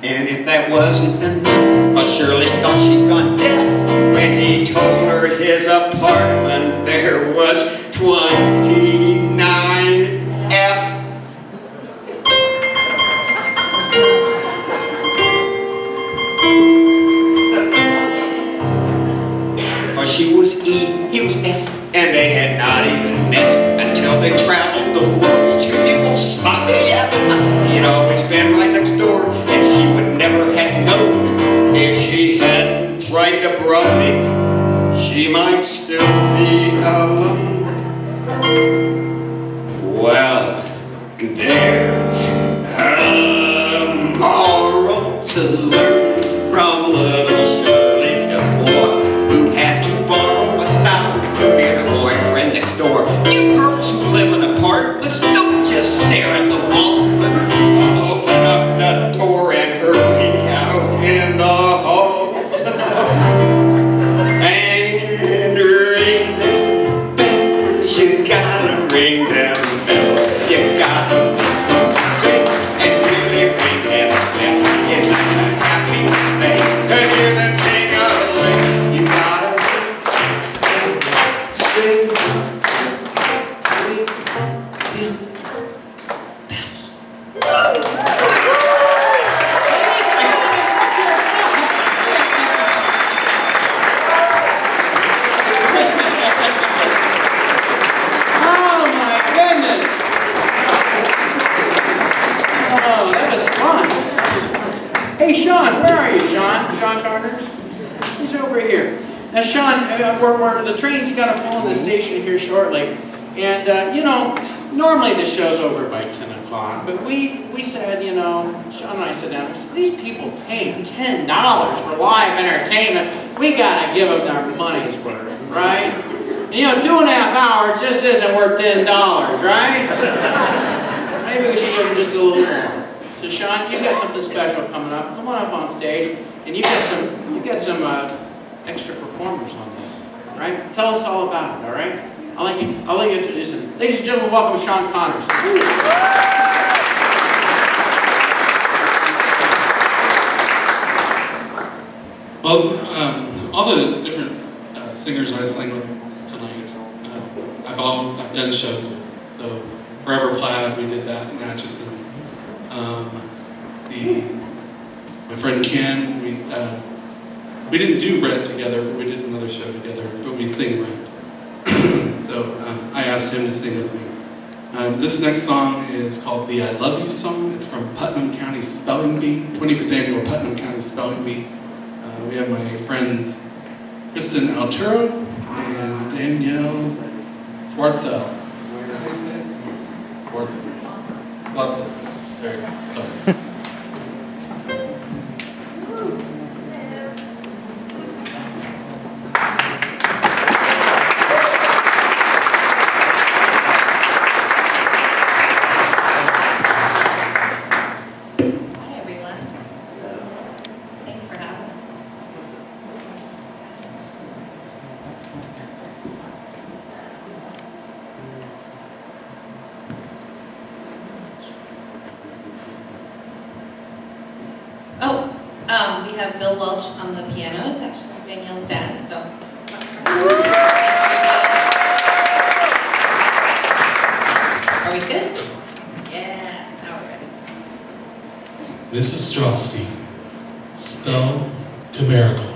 And if that wasn't enough, I surely thought she'd gone deaf when he told her his apartment there was 29F. Or she was E, he was F, and they had not even met until they traveled the world to Yugoslavia. He'd always been right next door, and she would never have known if she hadn't tried to bribe me. She might still be alone. Well, there's a moral to learn from little Shirley DeVore, who had to borrow $1,000 to get her boyfriend next door. You girls who live in apartments, don't just stare at the wall. Open up the door and hurry out in the hall. And ring them bells, you gotta ring them bells. You gotta sing and really ring them bells. It's like a happy thing to hear the ting-a-ling. You gotta sing, ring them Oh my goodness! Oh, that was fun. Hey, Sean, where are you, Sean? Sean Carters? He's over here. Now, Sean, the train's got to pull in the station here shortly, and you know, normally the show's over by 10 o'clock, but we said, you know, Sean and I sat down and said, these people paying $10 for live entertainment, we got to give them their money's worth, right? And, you know, 2.5 hours just isn't worth $10, right? Maybe we should give them just a little more. So, Sean, you've got something special coming up. Come on up on stage, and you've got some extra performers on this, right? Tell us all about it, all right? I'll let you introduce him. Ladies and gentlemen, welcome Sean Connors. Well, all the different singers I sang with tonight, I've done shows with. So, Forever Plaid, we did that in Atchison. My friend Ken, we didn't do Red together, but we did another show together, but we sing Red. So I asked him to sing with me. This next song is called the I Love You Song. It's from Putnam County Spelling Bee, 25th Annual Putnam County Spelling Bee. We have my friends Kristen Alturo and Danielle Swartzel. Is that how you say it? Swartzel. There you go, sorry. We have Bill Welch on the piano. It's actually Danielle's dad, so. Are we good? Yeah, now we're ready. Mrs. Strosky, spell chimerical.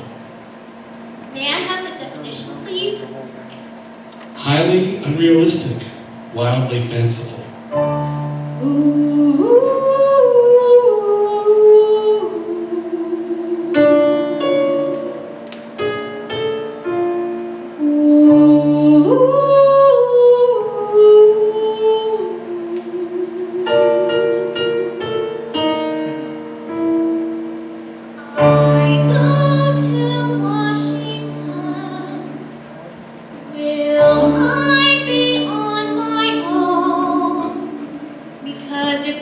May I have the definition, please? Highly unrealistic, wildly fanciful. Because if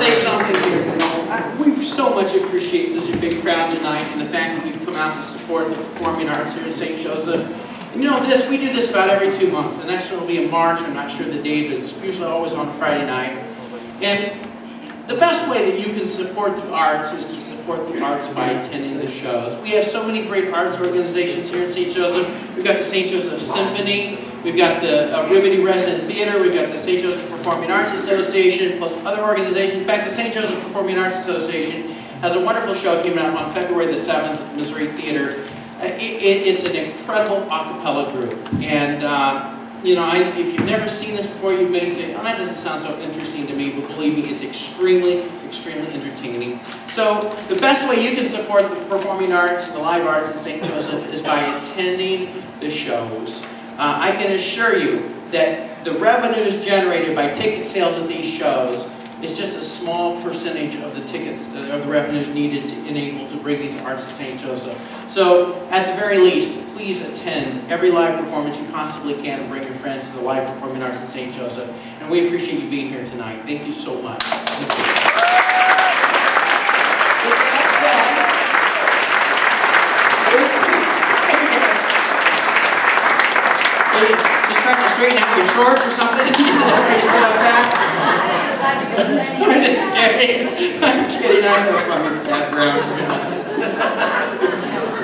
say something here. You know, we so much appreciate such a big crowd tonight and the fact that you've come out to support the performing arts here in St. Joseph. And you know this, we do this about every 2 months. The next one will be in March. I'm not sure the date, but it's usually always on Friday night. And the best way that you can support the arts is to support the arts by attending the shows. We have so many great arts organizations here in St. Joseph. We've got the St. Joseph Symphony, we've got the Ribbity Resident Theater, we've got the St. Joseph Performing Arts Association, plus other organizations. In fact, the St. Joseph Performing Arts Association has a wonderful show coming out on February the 7th at the Missouri Theater. It's an incredible a cappella group. And you know, if you've never seen this before, you may say, oh, that doesn't sound so interesting to me, but believe me, it's extremely, extremely entertaining. So the best way you can support the performing arts, the live arts in St. Joseph is by attending the shows. I can assure you that the revenues generated by ticket sales at these shows is just a small percentage of the tickets, of the revenues needed to enable to bring these arts to St. Joseph. So, at the very least, please attend every live performance you possibly can and bring your friends to the live performing arts in St. Joseph. And we appreciate you being here tonight. Thank you so much. Just trying to straighten out your shorts or something? Are you still up back? I'm just kidding. I'm kidding. I know from your background.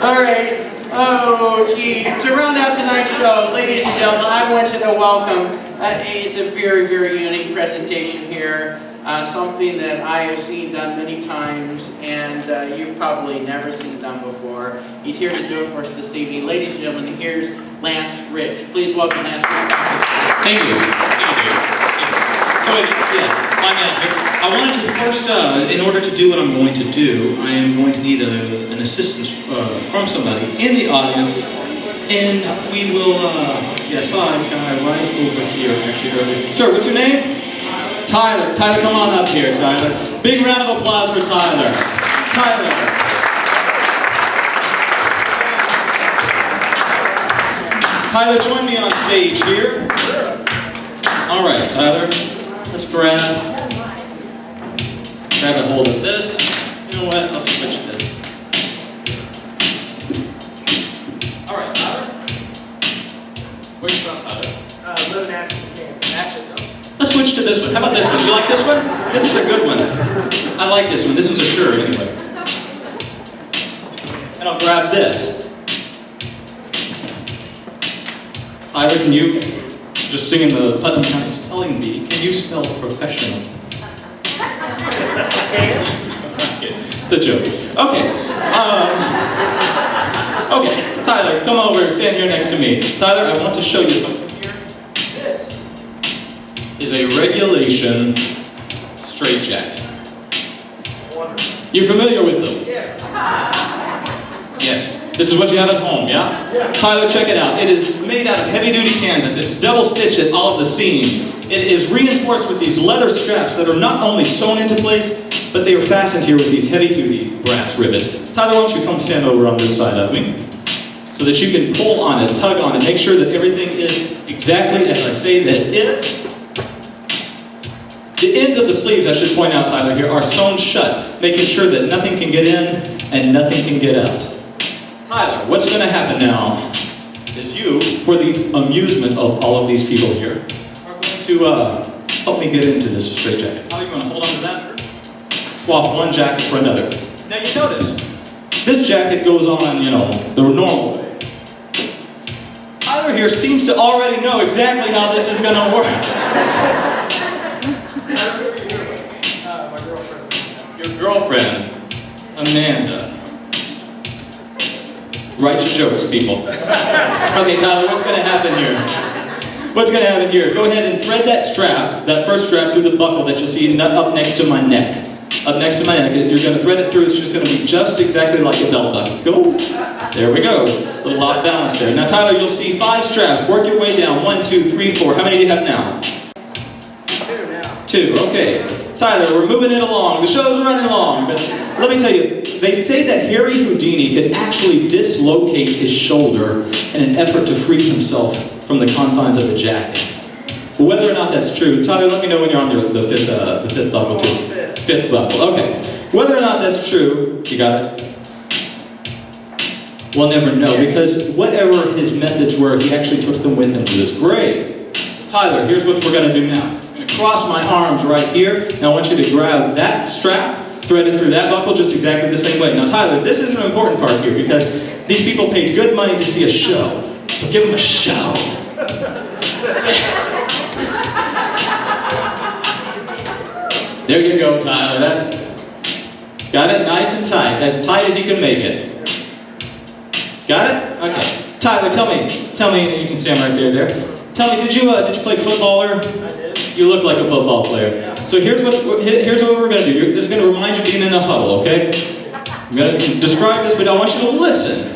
All right. Oh, gee. To round out tonight's show, ladies and gentlemen, I want you to welcome. It's a very, very unique presentation here. Something that I have seen done many times, and you've probably never seen done before. He's here to do it for us this evening. Ladies and gentlemen, here's Lance Rich. Please welcome Lance Rich. Thank you. Thank you. So, my manager. I wanted to first, in order to do what I'm going to do, I am going to need an assistance from somebody in the audience, and we will, see, I saw a guy right over here, actually, earlier. Sir, what's your name? Tyler. Tyler, come on up here, Tyler. Big round of applause for Tyler. Tyler. Tyler, join me on stage here. All right, Tyler. Let's grab a hold of this. You know what? I'll switch this. All right, Tyler. Where's you from, Tyler? Live in Ashland, Actually, no. Let's switch to this one. How about this one? You like this one? This is a good one. I like this one. This one's a sure anyway. And I'll grab this. Tyler, can you just sing in the Putnam County Spelling Bee? Can you spell professional? It's a joke. Okay. Okay, Tyler, come over, stand here next to me. Tyler, I want to show you something here. This is a regulation straitjacket. You're familiar with them? Yes. Yes. This is what you have at home, yeah? Yeah. Tyler, check it out. It is made out of heavy-duty canvas. It's double-stitched at all of the seams. It is reinforced with these leather straps that are not only sewn into place, but they are fastened here with these heavy-duty brass rivets. Tyler, why don't you come stand over on this side of me, so that you can pull on it, tug on it, make sure that everything is exactly as I say that it is. The ends of the sleeves, I should point out, Tyler, here, are sewn shut, making sure that nothing can get in and nothing can get out. Tyler, what's going to happen now is you, for the amusement of all of these people here, are going to help me get into this straitjacket. How are you going to hold on to that? Swap one jacket for another. Now you notice, this jacket goes on, you know, the normal way. Tyler here seems to already know exactly how this is going to work. My girlfriend. Your girlfriend, Amanda. Write your jokes, people. Okay, Tyler, what's going to happen here? What's going to happen here? Go ahead and thread that strap, that first strap, through the buckle that you'll see up next to my neck. Up next to my neck. You're going to thread it through. It's just going to be just exactly like a belt buckle. Cool? There we go. A little off balance there. Now, Tyler, you'll see 5 straps. Work your way down. 1, 2, 3, 4. How many do you have now? 2 now. 2. Okay. Tyler, we're moving it along. The show's running along. But let me tell you, they say that Harry Houdini could actually dislocate his shoulder in an effort to free himself from the confines of the jacket. Whether or not that's true, Tyler, let me know when you're on the fifth buckle too. Fifth buckle, okay. Whether or not that's true, you got it? We'll never know, because whatever his methods were, he actually took them with him to his grave. Tyler, here's what we're going to do now. I'm going to cross my arms right here. Now I want you to grab that strap, thread it through that buckle just exactly the same way. Now Tyler, this is an important part here, because these people paid good money to see a show. So give them a show. There you go, Tyler. Got it nice and tight as you can make it. Got it? Okay. Tyler, tell me, you can stand right there. Tell me, did you play football? I did. You look like a football player. So here's what we're going to do. This is going to remind you of being in the huddle, okay? I'm going to describe this, but I want you to listen.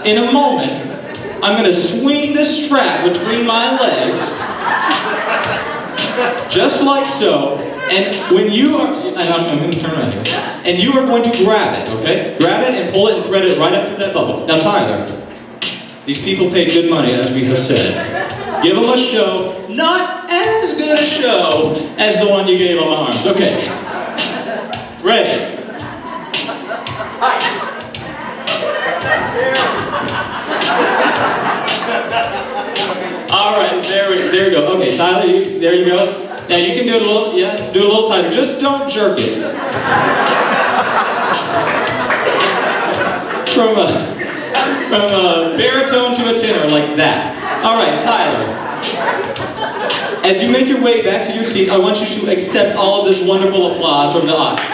In a moment, I'm going to swing this strap between my legs, just like so, and when you are, I'm going to turn around here, and you are going to grab it, okay? Grab it and pull it and thread it right up to that bubble. Now Tyler, these people paid good money, as we have said. Give them a show, not as good a show as the one you gave them arms. Okay. Ready? All right, there we go. Okay, Tyler, there you go. Now you can do it do a little tighter. Just don't jerk it. From a baritone to a tenor, like that. All right, Tyler. As you make your way back to your seat, I want you to accept all of this wonderful applause from the audience.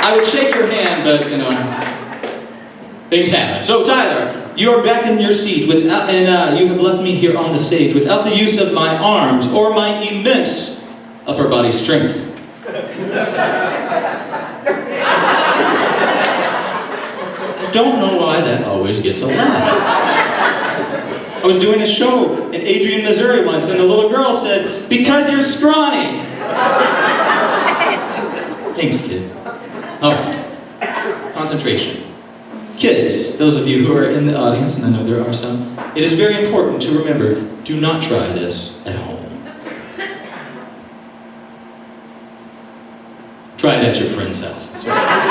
I would shake your hand, but things happen. So Tyler, you are back in your seat you have left me here on the stage without the use of my arms or my immense upper body strength. I don't know why that always gets a laugh. I was doing a show in Adrian, Missouri once, and the little girl said, "Because you're scrawny." Thanks, kid. All right. Concentration. Kids, those of you who are in the audience, and I know there are some, it is very important to remember, do not try this at home. Try it at your friend's house. That's right.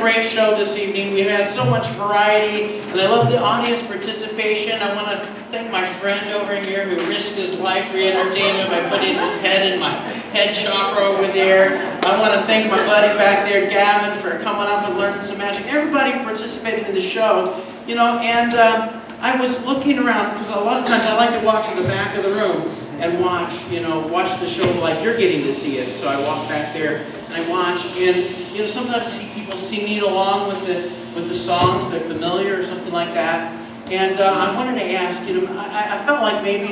great show this evening. We've had so much variety, and I love the audience participation. I want to thank my friend over here who risked his life for entertainment by putting his head in my head chakra over there. I want to thank my buddy back there, Gavin, for coming up and learning some magic. Everybody participated in the show, you know, and I was looking around, because a lot of times I like to walk to the back of the room and watch the show like you're getting to see it. So I walk back there and I watch, and you know, sometimes I see people singing along with the songs, they're familiar or something like that. And I wanted to ask, you know, I felt like maybe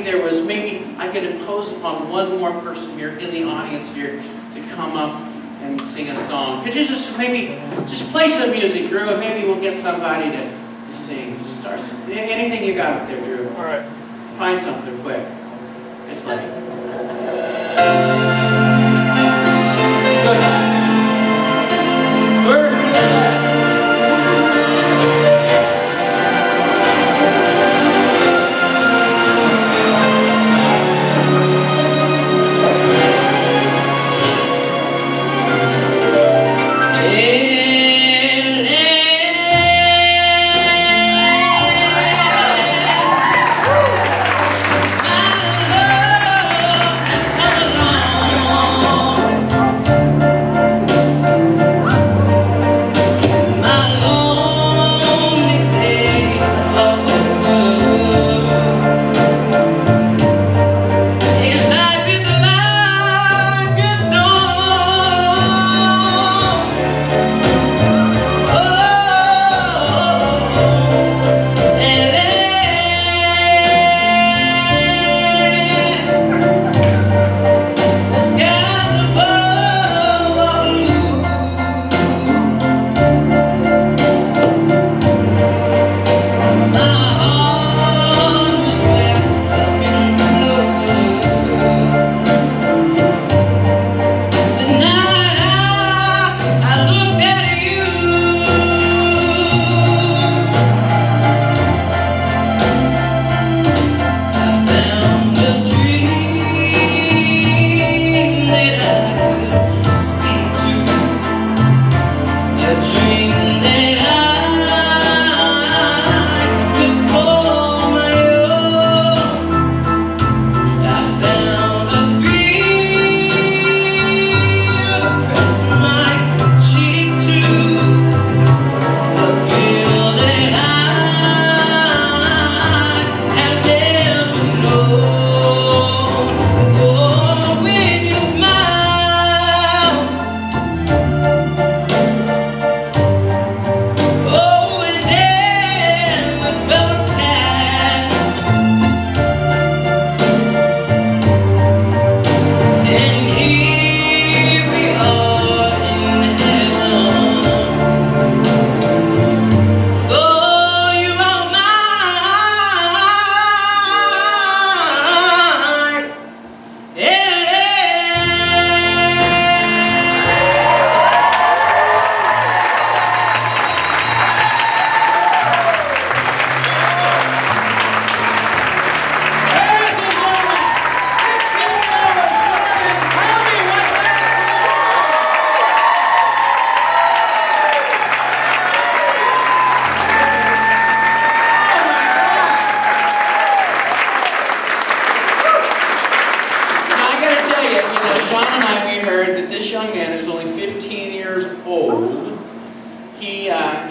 I could impose upon one more person here in the audience here to come up and sing a song. Could you just play some music, Drew, and maybe we'll get somebody to sing. Just start something. Anything you got up there, Drew. All right. Find something quick. It's like... Good.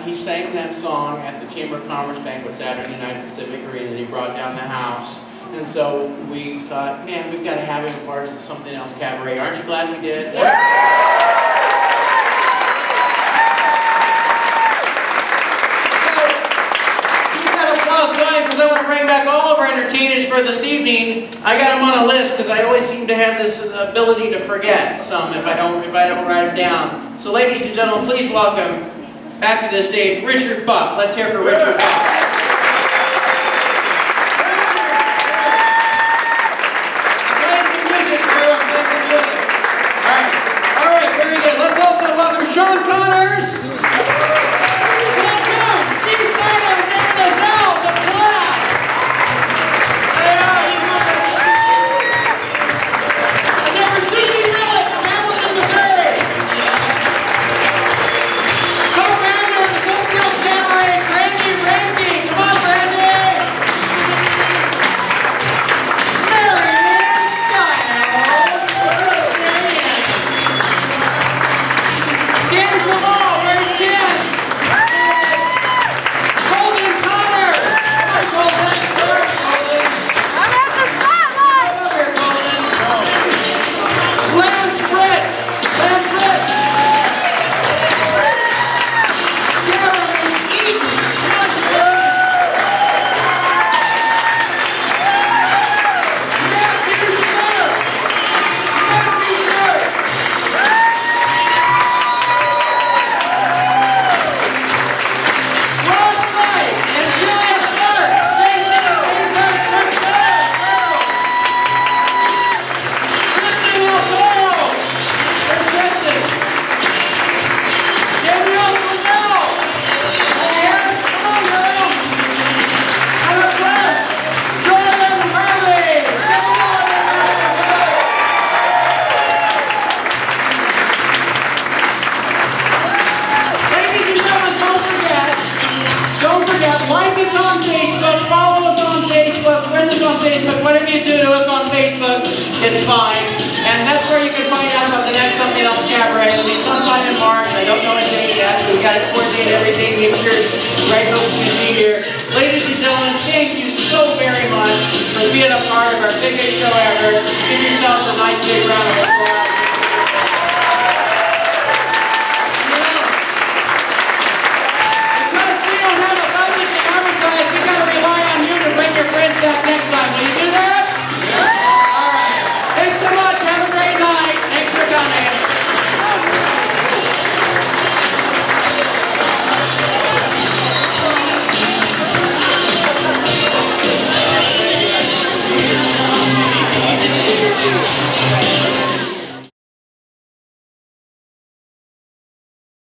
He sang that song at the Chamber of Commerce banquet Saturday night at Pacific Arena, and he brought down the house. And so we thought, man, we've got to have him part of something else cabaret. Aren't you glad we did? Because I want to bring back all of our entertainers for this evening. I got them on a list because I always seem to have this ability to forget some if I don't write them down. So ladies and gentlemen, please welcome back to the stage Richard Buck. Let's hear for Richard Buck. All right, very good. Let's also welcome Sean Connors. Come back. It's fine. And that's where you can find out about the next Something Else Cabaret. It'll be sometime in March. I don't know a date yet, so we got to coordinate everything, make sure the right folks can be here. Ladies and gentlemen, thank you so very much for being a part of our biggest show ever. Give yourselves a nice big round of applause.